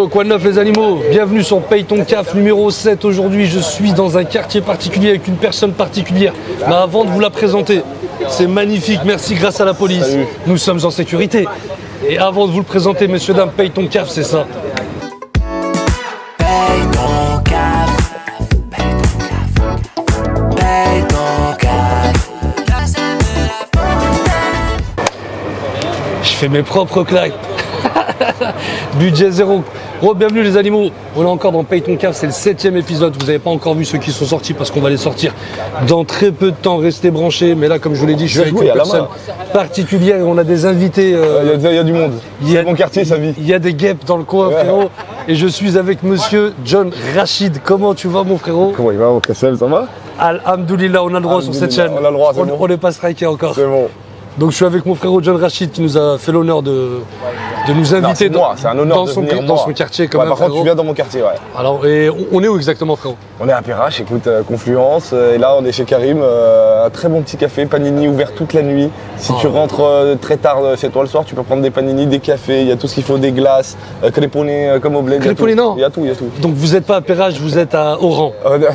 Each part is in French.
Yo, quoi de neuf les animaux? Bienvenue sur Paye ton CAF numéro 7. Aujourd'hui, je suis dans un quartier particulier avec une personne particulière. Mais avant de vous la présenter, c'est magnifique, merci grâce à la police. Salut. Nous sommes en sécurité. Et avant de vous le présenter, messieurs, dames, Paye ton CAF, c'est ça. Paye ton CAF. Paye ton CAF. Paye ton CAF. Je fais mes propres claques. Budget zéro. Bienvenue les animaux. On est encore dans Paye ton CAF, c'est le 7e épisode. Vous n'avez pas encore vu ceux qui sont sortis parce qu'on va les sortir dans très peu de temps. Restez branchés. Mais là, comme je vous l'ai dit, je suis avec une personne particulière et on a des invités. Il y a du monde. C'est mon quartier, ça vit. Il y a des guêpes dans le coin, frérot. Et je suis avec monsieur John Rachid. Comment tu vas, mon frérot? Comment il va, mon Kassel, ça va? Alhamdoulilah, on a le droit sur cette chaîne. On a le droit, c'est bon. On n'est pas striké encore. C'est bon. Donc je suis avec mon frérot John Rachid qui nous a fait l'honneur de nous inviter c'est un honneur dans, de son, venir, dans moi. son quartier quand même. Par contre, frérot. tu viens dans mon quartier, ouais. Alors, et on est où exactement, frérot? On est à Perrache, écoute, Confluence. Et là, on est chez Karim. Un très bon petit café, panini ouvert toute la nuit. Si tu rentres très tard chez toi le soir, tu peux prendre des panini, des cafés. Il y a tout ce qu'il faut, des glaces, créponi comme au bled. Créponi, il y a tout, il y a tout. Donc vous n'êtes pas à Perrache, vous êtes à Oran.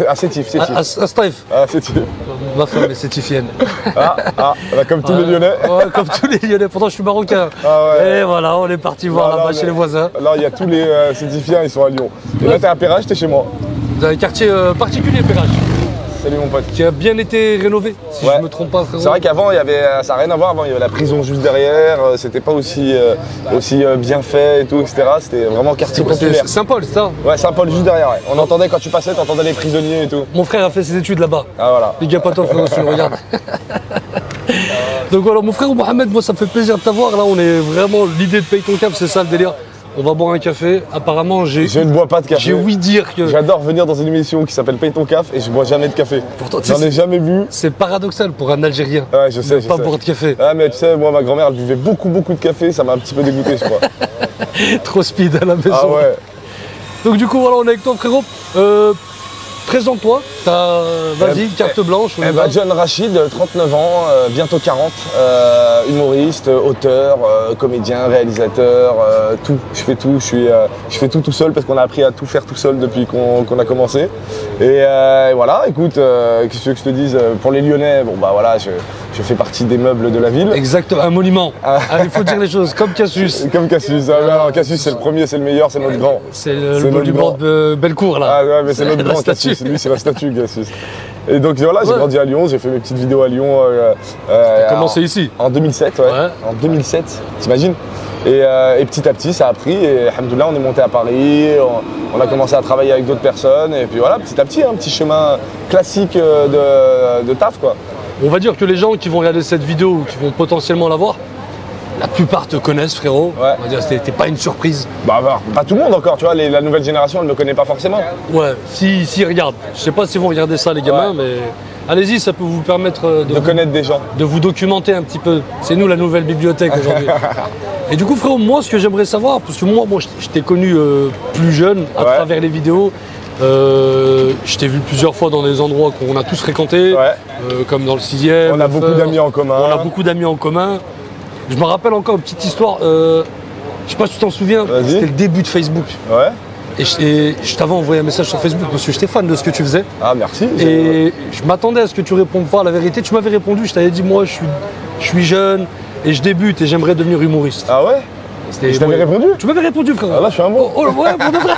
À Sétif, Sétif. À Staif. À Sétif. Ma femme est sétifienne. Bah, comme tous les Lyonnais. Ouais, comme tous les Lyonnais. Pourtant, je suis marocain. Ah ouais. Et voilà, on est parti voir là-bas chez les voisins. Là, il y a tous les Sétifiens, ils sont à Lyon. Et là, t'es à Perrache, t'es chez moi. Vous avez un quartier particulier, Perrache, Salut mon pote. qui a bien été rénové, si je ne me trompe pas, frérot. C'est vrai qu'avant, ça n'a rien à voir. Avant, il y avait la prison juste derrière. C'était pas aussi bien fait et tout, etc. C'était vraiment quartier populaire. Saint-Paul, c'est ça? Ouais, Saint-Paul juste derrière. Ouais. On entendait quand tu passais, t'entendais les prisonniers et tout. Mon frère a fait ses études là-bas. Ah voilà. Big up à toi, frérot, si tu le regardes. Donc voilà, mon frère Mohamed, moi ça me fait plaisir de t'avoir. Là, on est vraiment, l'idée de Paye ton CAF, c'est ça le délire. On va boire un café. Apparemment, Je ne bois pas de café. j'ai ouï dire que J'adore venir dans une émission qui s'appelle Paye ton CAF et je bois jamais de café. Pourtant, tu J'en sais, ai jamais bu. c'est paradoxal pour un Algérien. Ouais, je sais, de je pas sais. boire de café. Ah mais tu sais, moi ma grand-mère elle buvait beaucoup de café, ça m'a un petit peu dégoûté je crois. Trop speed à la maison. Ah ouais. Donc du coup, voilà, on est avec toi, frérot. Présente-toi. Vas-y, carte blanche. on y va. John Rachid, 39 ans, bientôt 40, humoriste, auteur, comédien, réalisateur, tout. Je fais tout, je fais tout seul parce qu'on a appris à tout faire tout seul depuis qu'on a commencé. Et voilà, écoute, qu'est-ce que tu veux que je te dise? Pour les Lyonnais, bon bah voilà, je fais partie des meubles de la ville. Exactement, un monument. Il faut dire les choses, comme Cassius. Comme Cassius. Non, Cassius c'est le premier, c'est le meilleur, c'est notre grand. C'est le notre monument grand. de Bellecour, là. Ah ouais, mais c'est notre La grand statue. Cassius. Lui, c'est la statue, Cassius. Et donc voilà, j'ai grandi à Lyon, j'ai fait mes petites vidéos à Lyon. T'as commencé ici? En 2007, ouais. En 2007, t'imagines? Et petit à petit, ça a pris. Et alhamdoulilah, on est monté à Paris, on a commencé à travailler avec d'autres personnes. Et puis voilà, petit à petit, un petit chemin classique de taf, quoi. On va dire que les gens qui vont regarder cette vidéo ou qui vont potentiellement la voir, la plupart te connaissent, frérot. Ouais. On va dire, c'était pas une surprise. Bah, pas tout le monde encore, tu vois, la nouvelle génération, elle me connaît pas forcément. Ouais, si regarde. Je sais pas si vont regarder ça, les gamins, mais allez-y, ça peut vous permettre De connaître des gens. de vous documenter un petit peu. C'est nous la nouvelle bibliothèque aujourd'hui. Et du coup, frérot, moi, ce que j'aimerais savoir, parce que moi je t'ai connu plus jeune à travers les vidéos. Je t'ai vu plusieurs fois dans des endroits qu'on a tous fréquentés, comme dans le 6e. On a beaucoup d'amis en commun. On a beaucoup d'amis en commun. Je me rappelle encore une petite histoire. Je sais pas si tu t'en souviens, Vas-y. c'était le début de Facebook. Ouais. Et je t'avais envoyé un message sur Facebook parce que j'étais fan de ce que tu faisais. Ah, merci. Et je m'attendais à ce que tu répondes pas à la vérité. Tu m'avais répondu, je t'avais dit, moi, je suis jeune et je débute et j'aimerais devenir humoriste. Ah ouais? Je t'avais répondu? Tu m'avais répondu, frère. Ah là, je suis un bon. Oh, ouais, pour de vrai.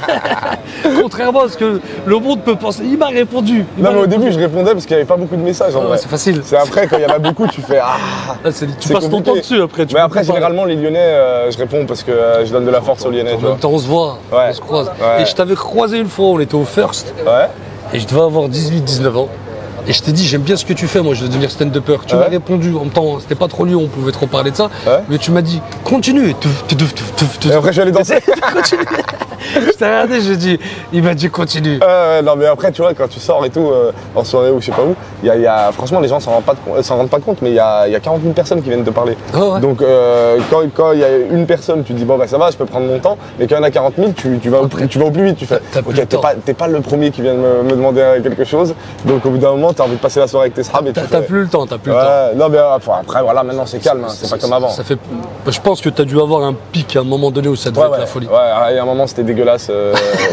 Contrairement à ce que le monde peut penser. Il m'a répondu. Non, mais au début, je répondais parce qu'il n'y avait pas beaucoup de messages en vrai. C'est facile. C'est après, quand il y en a beaucoup, tu fais Ah. Tu c'est passes ton compliqué. temps dessus après. Mais après, généralement, les Lyonnais, je réponds parce que je donne de la force aux Lyonnais. En Tu vois. même temps, on se voit, on se croise. Ouais. Et je t'avais croisé une fois, on était au First. Ouais. Et je devais avoir 18-19 ans. Et je t'ai dit, j'aime bien ce que tu fais, moi je veux devenir stand-upper. Tu m'as répondu, en même temps, c'était pas trop lui, on pouvait trop parler de ça. Ouais. Mais tu m'as dit, continue. Et après, je suis allé danser. Continue. Je t'ai regardé, j'ai dit, il m'a dit continue. Non mais après tu vois quand tu sors et tout en soirée ou je sais pas où, franchement les gens s'en rendent pas compte mais il y a 40 000 personnes qui viennent te parler. Oh, ouais. Donc quand il y a une personne tu te dis bon bah ça va je peux prendre mon temps, mais quand il y en a 40 000 tu vas au plus vite, tu fais T'as plus ok le temps. t'es pas le premier qui vient de me demander quelque chose, donc au bout d'un moment t'as envie de passer la soirée avec tes sahab et T'as plus le temps, t'as plus le temps. Ouais, non mais après voilà maintenant c'est calme, hein, c'est pas comme avant. Ça fait, je pense que t'as dû avoir un pic à un moment donné où ça devait être la folie. Ouais, et à un moment c'était dégueulasse,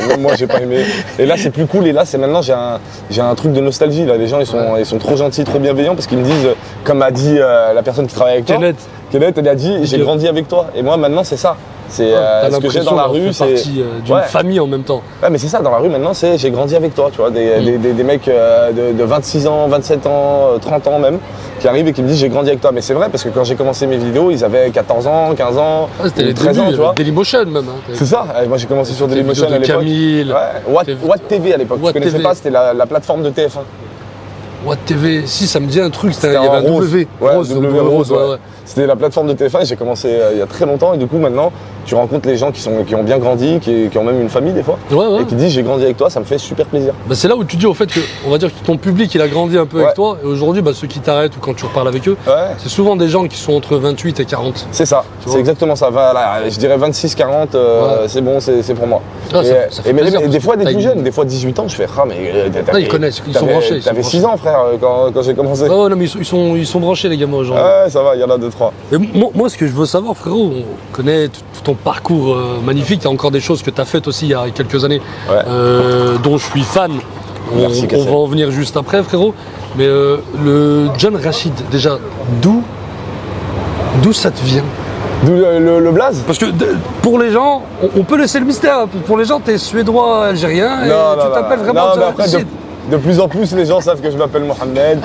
même moi j'ai pas aimé. Et là c'est plus cool, et là c'est maintenant j'ai un truc de nostalgie, là les gens ils sont trop gentils, trop bienveillants parce qu'ils me disent, comme a dit la personne qui travaille avec toi, Kenneth, elle a dit j'ai grandi avec toi, et moi maintenant c'est ça. C'est ce que j'ai dans la rue, c'est partie d'une famille en même temps. Ouais mais c'est ça, dans la rue maintenant c'est j'ai grandi avec toi, tu vois, des mecs de 26 ans, 27 ans, 30 ans même, qui arrivent et qui me disent j'ai grandi avec toi. Mais c'est vrai parce que quand j'ai commencé mes vidéos, ils avaient 14 ans, 15 ans, C'était les 13 débuts, ans, tu vois. Dailymotion même. Hein. C'est ça, moi j'ai commencé sur Dailymotion à l'époque. Camille. Ouais, Watt TV à l'époque, tu connaissais pas, c'était la plateforme de TF1. Watt TV, si ça me dit un truc, il y C'était avait un rose. W. Ouais, Rose, W rose, ouais. ouais. C'était la plateforme de TF1 et j'ai commencé il y a très longtemps, et du coup maintenant tu rencontres les gens qui ont bien grandi, qui ont même une famille des fois, Ouais. et qui disent j'ai grandi avec toi, ça me fait super plaisir. Bah, c'est là où tu dis au fait que, on va dire que ton public il a grandi un peu avec toi, et aujourd'hui ceux qui t'arrêtent ou quand tu reparles avec eux, c'est souvent des gens qui sont entre 28 et 40. C'est ça, c'est exactement ça. Voilà, je dirais 26-40, c'est bon, c'est pour moi. Ah, ça fait plaisir, et des fois des t'as plus une- jeunes, des fois 18 ans, je fais ils connaissent, ils sont branchés. T'avais 6 ans frère quand j'ai commencé. Ouais, non, mais ils sont branchés les gamins aujourd'hui. Ouais, ça va, il y en a 2-3. Et moi, ce que je veux savoir, frérot, on connaît tout ton parcours magnifique. Il y a encore des choses que tu as faites aussi il y a quelques années, dont je suis fan. Merci, on va en venir juste après, frérot. Mais le John Rachid, déjà, d'où ça te vient? D'où le blaze. Parce que pour les gens, on peut laisser le mystère. Pour les gens, tu es suédois algérien et tu t'appelles vraiment mais John après, Rachid. de plus en plus, les gens savent que je m'appelle Mohamed,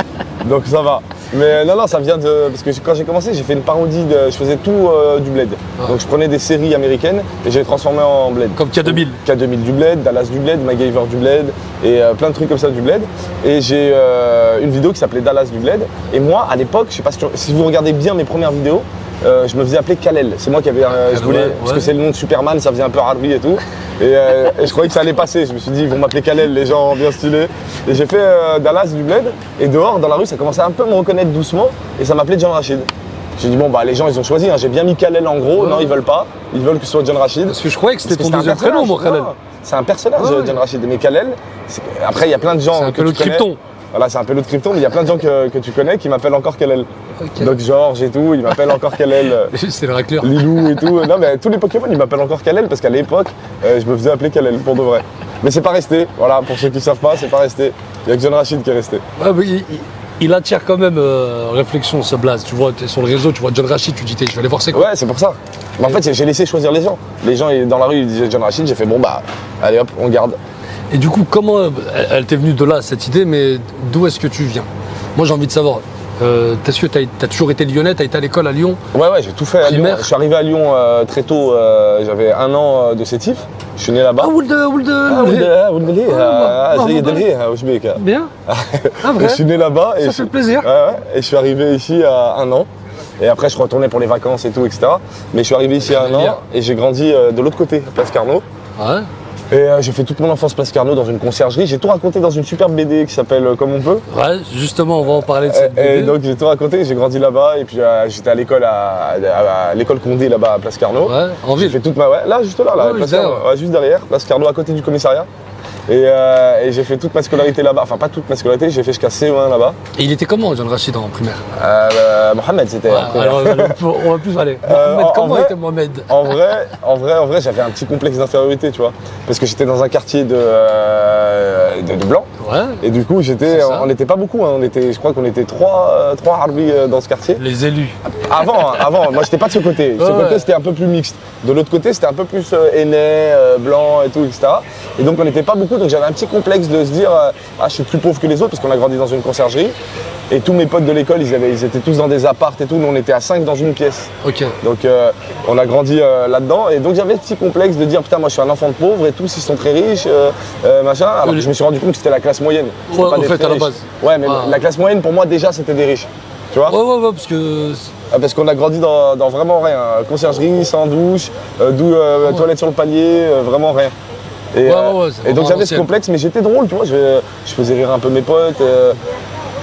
donc ça va. Mais non, ça vient de... Parce que quand j'ai commencé, j'ai fait une parodie, je faisais tout du bled. Donc je prenais des séries américaines et je les transformais en bled. Comme K2000. K2000 du bled, Dallas du bled, MacGyver du bled, et plein de trucs comme ça du bled. Et j'ai une vidéo qui s'appelait Dallas du bled. Et moi, à l'époque, je sais pas si vous regardez bien mes premières vidéos, je me faisais appeler Kal-El. C'est moi qui avais... je voulais, parce que c'est le nom de Superman, ça faisait un peu Harvey et tout. Et je croyais que ça allait passer. Je me suis dit, ils vont m'appeler Kal-El, les gens bien stylés. Et j'ai fait Dallas du bled. Et dehors, dans la rue, ça commençait un peu à me reconnaître doucement. Et ça m'appelait John Rachid. J'ai dit, bon, bah les gens, ils ont choisi. Hein. J'ai bien mis Kal-El en gros. Non, ils veulent pas. Ils veulent que ce soit John Rachid. Parce que je croyais que c'était Parce ton que deuxième prénom, moi, Khaled. C'est un personnage, John Rachid. Mais Kal-El, après, il y a plein de gens. C'est un peu le Krypton. Voilà, c'est un peu l'autre Krypton, mais il y a plein de gens que tu connais qui m'appellent encore Kal-El. Ok. Donc Georges et tout, ils m'appellent encore Kal-El. C'est le racleur. Lilou et tout. Non, mais tous les Pokémon, ils m'appellent encore Kal-El parce qu'à l'époque, je me faisais appeler Kal-El pour de vrai. Mais c'est pas resté. Voilà, pour ceux qui savent pas, c'est pas resté. Il y a que John Rachid qui est resté. Ouais, mais il attire quand même réflexion, ce blaze. Tu vois, tu es sur le réseau, tu vois John Rachid, tu dis, je vais aller voir c'est quoi. Ouais, c'est pour ça. Mais en fait, j'ai laissé choisir les gens. Les gens dans la rue, ils disaient John Rachid, j'ai fait bon, bah, allez hop, on garde. Et du coup, comment elle t'est venue de là, cette idée, mais d'où est-ce que tu viens? Moi, j'ai envie de savoir. Est-ce que tu as toujours été lyonnais, tu as été à l'école à Lyon? Ouais, j'ai tout fait à Lyon. Primaire. Je suis arrivé à Lyon très tôt, j'avais 1 an de sétif. Je suis né là-bas. Ah, Bien. Ah, vrai? Je suis né là-bas et Ça fait plaisir. et je suis arrivé ici à 1 an. Et après, je retournais pour les vacances et tout, etc. Mais je suis arrivé ici à 1 an et j'ai grandi de l'autre côté, à Place Carnot. Ouais. Et j'ai fait toute mon enfance Place Carnot dans une conciergerie. J'ai tout raconté dans une superbe BD qui s'appelle Comme on peut. Ouais, justement, on va en parler de cette Et BD. donc j'ai tout raconté, j'ai grandi là-bas et puis j'étais à l'école à l'école Condé là-bas à Place Carnot. Ouais, en J'ai ville. fait toute ma là juste là, Ouais, Place juste Carnot. Ouais, juste derrière, Place Carnot à côté du commissariat. Et j'ai fait toute ma scolarité là-bas, enfin pas toute ma scolarité, j'ai fait jusqu'à CE1 là-bas. Et il était comment, John Rachid, en primaire? Mohamed c'était. Alors, on va plus aller. Mohamed, comment était Mohamed? En vrai, j'avais un petit complexe d'infériorité, tu vois, parce que j'étais dans un quartier de blancs. Ouais. Et du coup, on n'était pas beaucoup, hein. Je crois qu'on était trois Harbi dans ce quartier. Les élus. Avant, moi j'étais pas de ce côté. Ce côté c'était un peu plus mixte. De l'autre côté c'était un peu plus aîné, blanc et tout, etc. Et donc on n'était pas beaucoup, donc j'avais un petit complexe de se dire je suis plus pauvre que les autres parce qu'on a grandi dans une conciergerie. Et tous mes potes de l'école, ils étaient tous dans des appartes et tout, nous on était à 5 dans une pièce. Ok. Donc on a grandi là-dedans et donc j'avais ce petit complexe de dire putain moi je suis un enfant de pauvre et tous ils sont très riches, machin. Alors que je me suis rendu compte que c'était la classe moyenne. C'était Ouais, pas en des fait, très à la riches. base. Ouais mais Ah. la classe moyenne pour moi déjà c'était des riches. Tu vois? Ouais, parce que. Parce qu'on a grandi dans vraiment rien. Conciergerie, sans douche, toilette sur le palier, vraiment rien. Ouais, ouais, c'est et donc vraiment j'avais ce l'ancienne. complexe, mais j'étais drôle, tu vois, je faisais rire un peu mes potes.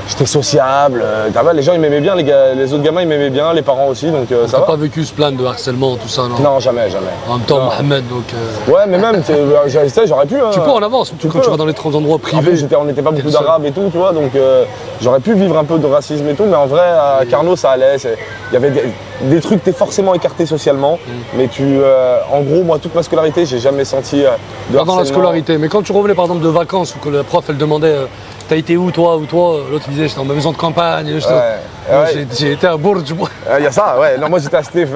J'étais sociable, les gens ils m'aimaient bien, les autres gamins ils m'aimaient bien, les parents aussi, donc ça T'as va. pas vécu ce plan de harcèlement, tout ça, non? Non, jamais, jamais. En même temps, Non. Mohamed, donc. Ouais, mais même, j'aurais pu. Hein. Tu peux en avance, surtout quand peux. tu vas dans les endroits En privés. plus, on n'était pas beaucoup le seul. d'arabes et tout, tu vois, donc j'aurais pu vivre un peu de racisme et tout, mais en vrai, à Carnot, ça allait. Il y avait des trucs, t'es forcément écarté socialement, mais en gros, moi, toute ma scolarité, j'ai jamais senti de Pas dans la harcèlement. scolarité, mais quand tu revenais par exemple de vacances ou que la prof elle demandait t'as été où toi, l'autre il disait j'étais dans ma maison de campagne, Ouais. Moi, Ouais. j'ai été à Bourges. Il y a ça, ouais. Non, moi j'étais à Steve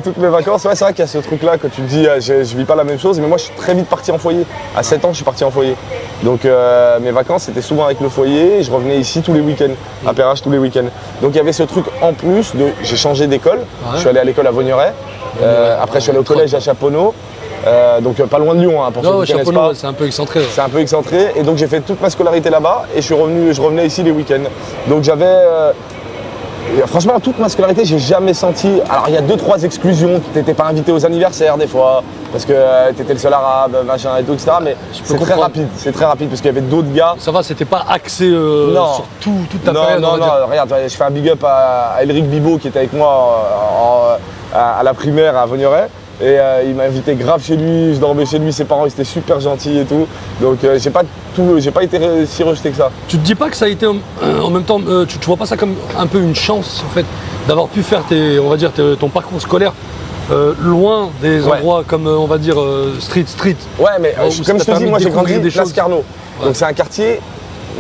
toutes mes vacances. Ouais, c'est vrai qu'il y a ce truc-là que tu te dis, je vis pas la même chose, mais moi je suis très vite parti en foyer. À 7 ans, je suis parti en foyer. Donc mes vacances c'était souvent avec le foyer et je revenais ici tous les week-ends, à Perrache tous les week-ends. Donc il y avait ce truc en plus de. J'ai changé d'école. Je suis allé à l'école à Vaugneray. Après, je suis allé au collège à Chaponneau. Donc pas loin de Lyon, hein, pour ceux Non, qui ne connaissent Chaponneau, pas. ouais, c'est un peu excentré. Ouais. C'est un peu excentré et donc j'ai fait toute ma scolarité là-bas et je revenais ici les week-ends. Donc j'avais franchement toute ma scolarité j'ai jamais senti. Alors il y a 2-3 exclusions, t'étais pas invité aux anniversaires des fois parce que t'étais le seul arabe, machin et tout, etc. Mais c'est très comprendre. rapide, parce qu'il y avait d'autres gars. Ça va, c'était pas axé Non. sur toute ta Non, période. on non, va dire. non, regarde, je fais un big up à Elric Bibot qui était avec moi à la primaire à Vaugneray. Et il m'a invité grave chez lui, je dormais chez lui, ses parents ils étaient super gentils et tout. Donc j'ai pas été si rejeté que ça. Tu te dis pas que ça a été en même temps, tu vois pas ça comme un peu une chance en fait d'avoir pu faire ton parcours scolaire loin des Ouais. endroits comme on va dire street. Ouais, mais Où comme ça je te t'a dis, permis moi de j'ai grandi découvrir des place choses. Carnot. Ouais. Donc c'est un quartier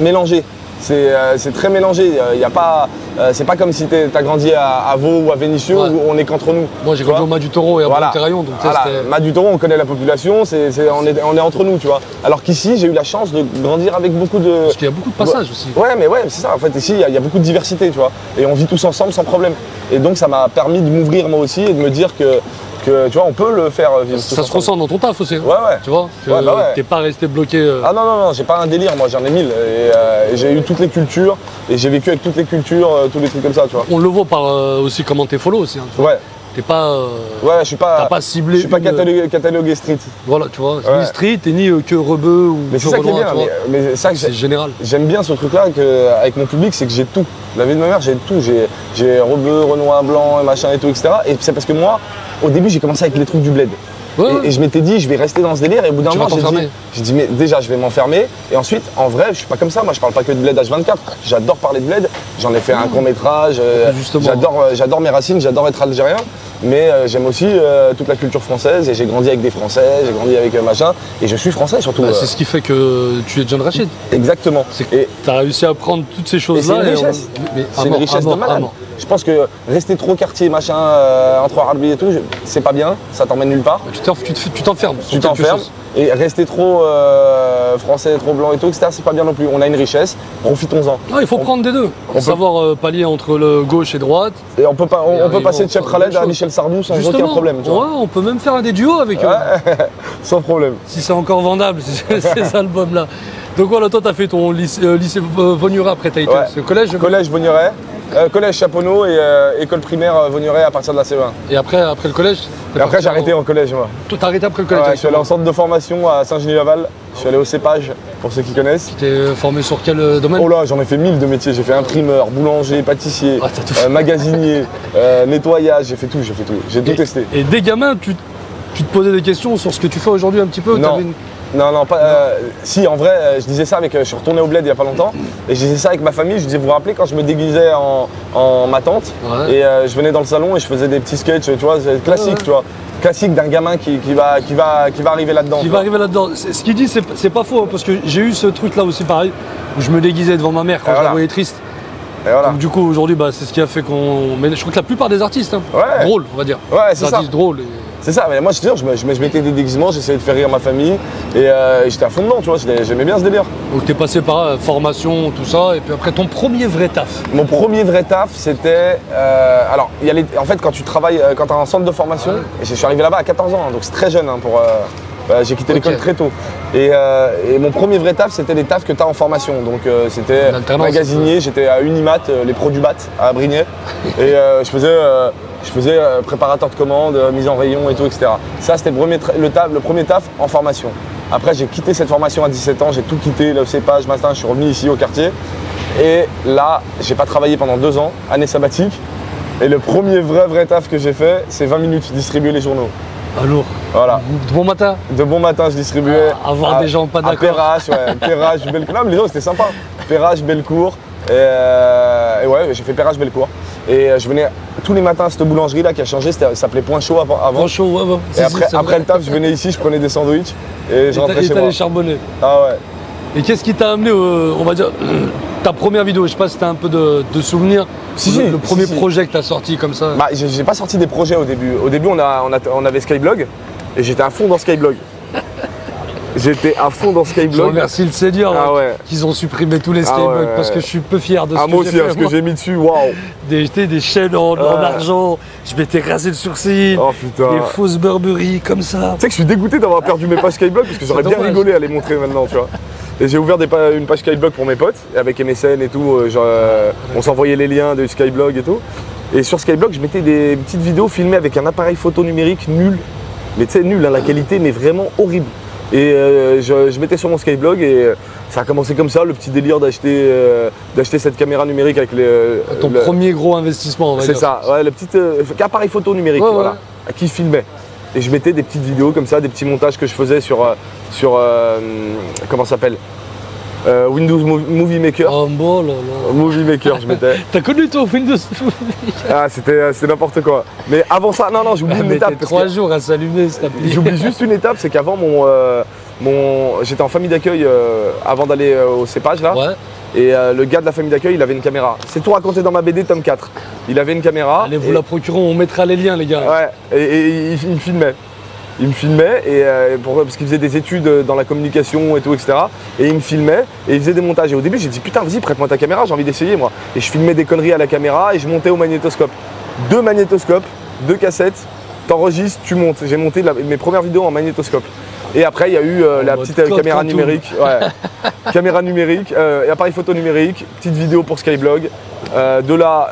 mélangé. C'est très mélangé. Y a pas, c'est pas comme si t'as grandi à Vaud ou à Vénissieux Ouais. où on est qu'entre nous. Moi j'ai tu grandi vois. au Mas du Taureau et à Voilà. Monterraillon, donc tu sais, Voilà. c'était- Mas du Taureau, on connaît la population, on est entre nous, tu vois. Alors qu'ici, j'ai eu la chance de grandir avec beaucoup de. parce qu'il y a beaucoup de passages aussi. Ouais, mais ouais, c'est ça. En fait, ici, il y a beaucoup de diversité, tu vois. Et on vit tous ensemble sans problème. Et donc, ça m'a permis de m'ouvrir moi aussi et de me dire que tu vois, on peut le faire vivre. tous Ça se ensemble. ressent dans ton taf aussi. Ouais, ouais. Tu vois, que Ouais, bah ouais. t'es pas resté bloqué. Ah non, non, non, j'ai pas un délire, moi j'en ai 1000. Et j'ai eu toutes les cultures et j'ai vécu avec toutes les cultures, tous les trucs comme ça, tu vois. On le voit par aussi comment t'es follow aussi. Hein, tu vois. Ouais, T'es pas, ouais, je suis pas. t'as pas ciblé Je suis pas une- catalogué street. voilà, tu vois, Ouais. ni street et ni que rebeu ou Mais que c'est ça qui est Renoir, bien. tu vois. Mais ça que C'est général. j'aime bien ce truc-là avec mon public, c'est que j'ai tout. La vie de ma mère, j'ai tout. J'ai rebeu, Renoir, blanc, et machin et tout, etc. Et c'est parce que moi, au début, j'ai commencé avec les trucs du bled. Ouais. Et je m'étais dit, je vais rester dans ce délire. Et au bout d'un Tu moment, vas t'enfermer. j'ai dit, mais déjà, je vais m'enfermer. Et ensuite, en vrai, je suis pas comme ça. Moi, je parle pas que de bled H24. J'adore parler de bled. J'en ai fait un court-métrage. Justement. J'adore mes racines, j'adore être algérien. Mais j'aime aussi toute la culture française. Et j'ai grandi avec des Français, j'ai grandi avec machin. Et je suis français surtout. Bah, c'est ce qui fait que tu es John Rachid. Exactement. C'est que Et tu as réussi à prendre toutes ces et c'est choses-là. une richesse. Mais C'est une richesse de malade. Je pense que rester trop quartier, machin, entre Arabie et tout, c'est pas bien, ça t'emmène nulle part. Tu t'enfermes. sur Tu quelque t'enfermes. chose. Et rester trop français, trop blanc et tout, etc., c'est pas bien non plus. On a une richesse, profitons-en. Non, il faut prendre des deux. peut- Savoir pallier entre le gauche et droite. Et on peut, pas, on peut arrivons passer de Cheb à faire Khaled des à choses. Michel Sardou sans Justement, aucun problème. Tu vois. ouais, on peut même faire des duos avec eux. Sans problème. Si c'est encore vendable, ces albums-là. Donc voilà, toi, tu as fait ton lycée Vaugneray, après tu as été Ouais. au collège. Collège Vaugneray, collège Chaponneau et école primaire Vaugneray à partir de la CE1. Et après le collège Et après j'ai arrêté en collège moi. Toi, t'as arrêté après le collège. Ouais, je suis allé en centre de formation à Saint-Genis-Laval. Je suis allé au cépage, pour ceux qui connaissent. T'es formé sur quel domaine? Oh là, j'en ai fait 1000 de métiers. J'ai fait imprimeur, boulanger, pâtissier, Ah, t'as tout fait. magasinier, nettoyage. J'ai fait tout. J'ai tout testé. Et dès gamin, tu te posais des questions sur ce que tu fais aujourd'hui un petit peu? Non. T'avais une- Non, pas. Si, en vrai, je disais ça avec. Je suis retourné au bled il y a pas longtemps. Et je disais ça avec ma famille. Je disais, vous vous rappelez quand je me déguisais en ma tante Ouais. et je venais dans le salon et je faisais des petits sketchs, tu vois, c'est classique, Ouais. tu vois. Classique d'un gamin qui va arriver là-dedans. Qui tu va vois. arriver là-dedans. Ce qu'il dit, c'est pas faux, hein, parce que j'ai eu ce truc-là aussi pareil, où je me déguisais devant ma mère quand je voilà. la voyais triste. Et voilà. Donc du coup, aujourd'hui, bah, c'est ce qui a fait qu'on... Mais je crois que la plupart des artistes, hein, Ouais. drôles, on va dire. Ouais, c'est des ça. artistes drôles. C'est ça, mais moi je te jure, je mettais des déguisements, j'essayais de faire rire ma famille et j'étais à fond dedans, tu vois, j'aimais bien ce délire. Donc t'es passé par formation, tout ça, et puis après ton premier vrai taf. Mon premier vrai taf, c'était. Alors, en fait, quand tu travailles, quand tu as un centre de formation, et je suis arrivé là-bas à 14 ans, hein, donc c'est très jeune j'ai quitté l'école Ok. très tôt. Et mon premier vrai taf, c'était des tafs que tu as en formation. Donc, c'était En alternance. magasinier, j'étais à Unimat, les Produbat à Brignais. Et je faisais préparateur de commandes, mise en rayon et tout, etc. Ça, c'était le premier taf en formation. Après, j'ai quitté cette formation à 17 ans, j'ai tout quitté, le cépage, matin, je suis revenu ici au quartier. Et là, j'ai pas travaillé pendant 2 ans, année sabbatique. Et le premier vrai taf que j'ai fait, c'est 20 minutes, distribuer les journaux. Alors, Voilà. de bon matin. De bon matin, je distribuais. Avoir des gens pas à d'accord. Perrache, ouais. Perrache, Bellecour. Non, mais les gens, c'était sympa. Perrache, Bellecour. Et ouais, j'ai fait Perrache, Bellecour. Et je venais tous les matins à cette boulangerie là qui a changé, ça s'appelait Point Chaud avant. Bon chaud, ouais, ouais. Et après le taf, je venais ici, je prenais des sandwichs et je rentrais chez moi. t'allais charbonner. Ah ouais. Et qu'est-ce qui t'a amené, on va dire, ta première vidéo? Je sais pas si t'as un peu de souvenirs. Le premier projet que t'as sorti comme ça. Bah, j'ai pas sorti des projets au début. Au début, on avait Skyblog et j'étais à fond dans Skyblog. J'étais à fond dans Je Skyblog. remercie le Seigneur qu'ils ont supprimé tous les Skyblogs parce que je suis peu fier de ce que moi j'ai aussi, fait. ce que j'ai mis dessus, waouh. Des chaînes en argent, je m'étais rasé le sourcil, Oh putain. des fausses Burberry comme ça. Tu sais que je suis dégoûté d'avoir perdu mes pages Skyblog parce que j'aurais bien dommage. rigolé à les montrer maintenant, tu vois. Et j'ai ouvert une page Skyblog pour mes potes, avec MSN et tout, on s'envoyait les liens de Skyblog et tout. Et sur Skyblog, je mettais des petites vidéos filmées avec un appareil photo numérique nul. Mais tu sais, nul, hein, la qualité, mais vraiment horrible. Et je mettais sur mon Skyblog et ça a commencé comme ça, le petit délire d'acheter cette caméra numérique avec Ton premier gros investissement, on va dire. C'est ça, ouais, le petit appareil photo numérique, voilà, qui filmait. Et je mettais des petites vidéos comme ça, des petits montages que je faisais sur comment ça s'appelle, Windows Movie Maker. Oh bon là là. Movie Maker, je mettais. T'as connu toi Windows? Ah, c'était n'importe quoi. Mais avant ça, non, j'oublie une étape. 3 jours à s'allumer cette appli. J'oublie juste une étape, c'est qu'avant j'étais en famille d'accueil avant d'aller au cépage là. Ouais. Et le gars de la famille d'accueil, il avait une caméra. C'est tout raconté dans ma BD tome 4. Il avait une caméra. Allez, vous la procurons, on mettra les liens les gars. Ouais, et il me filmait. Il me filmait parce qu'il faisait des études dans la communication et tout, etc. Et il me filmait et il faisait des montages. Et au début, j'ai dit putain, vas-y, prête-moi ta caméra, j'ai envie d'essayer moi. Et je filmais des conneries à la caméra et je montais au magnétoscope. 2 magnétoscopes, 2 cassettes, t'enregistres, tu montes. J'ai monté mes premières vidéos en magnétoscope. Et après, il y a eu la petite caméra numérique. Ouais. Caméra numérique, appareil photo numérique, petite vidéo pour Skyblog. De là,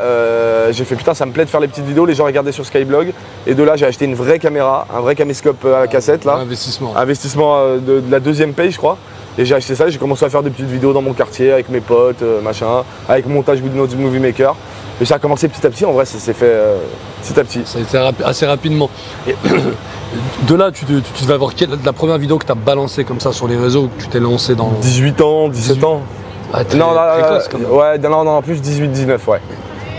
j'ai fait putain, ça me plaît de faire les petites vidéos, les gens regardaient sur Skyblog. Et de là, j'ai acheté une vraie caméra, un vrai caméscope à cassette là. Investissement. Investissement de la 2e paye, je crois. Et j'ai acheté ça, j'ai commencé à faire des petites vidéos dans mon quartier avec mes potes, machin, avec montage Windows Movie Maker. Et ça a commencé petit à petit, en vrai, ça s'est fait petit à petit. Ça a été assez rapidement. Et de là, tu vas voir la première vidéo que tu as balancée comme ça sur les réseaux, que tu t'es lancé dans. 18 ans, 17 ans. Ah, très classe, quand même. Ouais, non, en plus 18-19, ouais.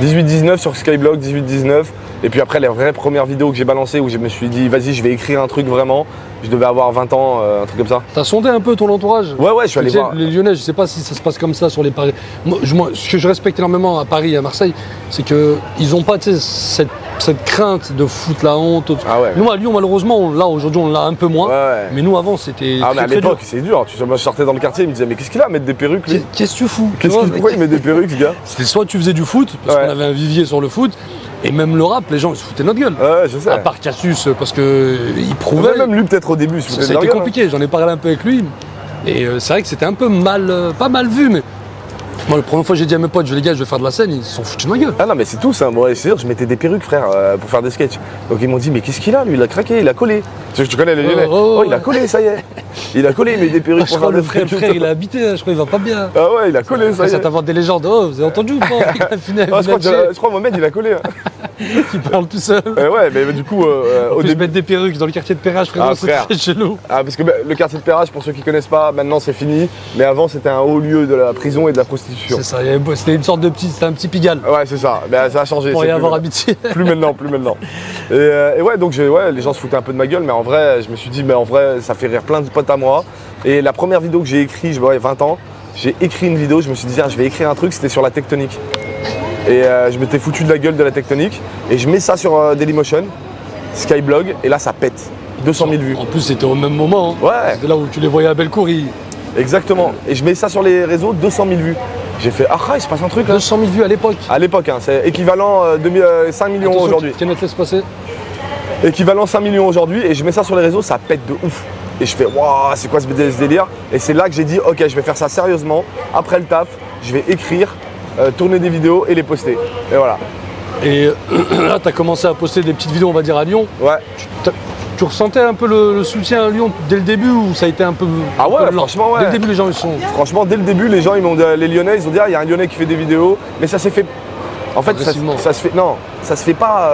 18-19 sur Skyblog, 18-19. Et puis après, les vraies premières vidéos que j'ai balancées où je me suis dit, vas-y, je vais écrire un truc vraiment. Je devais avoir 20 ans, un truc comme ça. T'as sondé un peu ton entourage? Ouais, je suis allé voir. Les Lyonnais, je sais pas si ça se passe comme ça sur les Paris. Moi, ce que je respecte énormément à Paris et à Marseille, c'est qu'ils ont pas cette crainte de foutre la honte. Ah ouais. Nous, à Lyon, malheureusement, là, aujourd'hui, on l'a un peu moins. Ouais. Mais nous, avant, c'était. Ah, mais à très l'époque, dur. c'est dur. Moi, je sortais dans le quartier, il me disait, mais qu'est-ce qu'il a à mettre des perruques, lui? Qu'est-ce que tu fous? Pourquoi il met des perruques, ce gars? C'était soit tu faisais du foot, parce qu'on avait un vivier sur le foot, et même le rap, les gens ils se foutaient de notre gueule. Ouais, je sais. À part Cassius, parce qu'il prouvait. Même lui, peut-être au début, Ça a été compliqué, j'en ai parlé un peu avec lui. Et c'est vrai que c'était un peu pas mal vu, mais. Moi, la première fois j'ai dit à mes potes, les gars, je vais faire de la scène, ils se sont foutus de ma gueule. Ah non, mais c'est tout ça. Moi, c'est sûr, je mettais des perruques, frère, pour faire des sketchs. Donc ils m'ont dit, mais qu'est-ce qu'il a, lui? Il a craqué, il a collé. Tu connais les Lyonnais? Oh, il a collé, ça y est. Il a collé, il met des perruques Je pour crois faire le des frère, il a habité, je crois, il va pas bien. Ah ouais, il a collé, ça y Ça est. t'invente des légendes. Oh, vous avez entendu ou pas? Il a fini Ah, je crois Mohamed, il a collé. qui parle tout seul. Ouais, mais du coup, Au au début, début. mettre des perruques dans le quartier de Perrache, Ah, c'est frère. très chelou. Ah, parce que le quartier de Perrache, pour ceux qui connaissent pas, maintenant c'est fini. Mais avant, c'était un haut lieu de la prison et de la prostitution. C'est ça, c'était une sorte de c'était un petit Pigalle. Ouais, c'est ça. Mais ça a changé. Pour c'est y plus avoir maintenant. habitué. Plus maintenant. Et ouais, donc les gens se foutaient un peu de ma gueule, mais en vrai, je me suis dit, mais en vrai, ça fait rire plein de potes à moi. Et la première vidéo que j'ai écrite, j'avais 20 ans, j'ai écrit une vidéo, je me suis dit, tiens, je vais écrire un truc, c'était sur la tectonique. Et je m'étais foutu de la gueule de la tectonique. Et je mets ça sur Dailymotion, Skyblog, et là, ça pète. 200 000 vues. En plus, c'était au même moment. Hein. Ouais. C'était là où tu les voyais à Bellecour. Exactement. Et je mets ça sur les réseaux, 200 000 vues. J'ai fait, ah, il se passe un truc là. 200 000 vues à l'époque. À l'époque, hein, c'est équivalent 5 millions Attention, aujourd'hui. Kenneth, laisse passer. Équivalent 5 millions aujourd'hui, et je mets ça sur les réseaux, ça pète de ouf. Et je fais, waouh, c'est quoi ce délire? Et c'est là que j'ai dit, ok, je vais faire ça sérieusement. Après le taf, je vais écrire, tourner des vidéos et les poster. Et voilà. Et là, tu as commencé à poster des petites vidéos, on va dire, à Lyon. Ouais. Tu tu ressentais un peu le soutien à Lyon dès le début ou ça a été un peu. Ah ouais, un peu lent? franchement, ouais. Dès le début, les gens ils sont. Franchement, dès le début, les gens, les Lyonnais, ils ont dit, ah, il y a un Lyonnais qui fait des vidéos, mais ça s'est fait. En fait, Progressivement. ça se fait. Non, ça se fait pas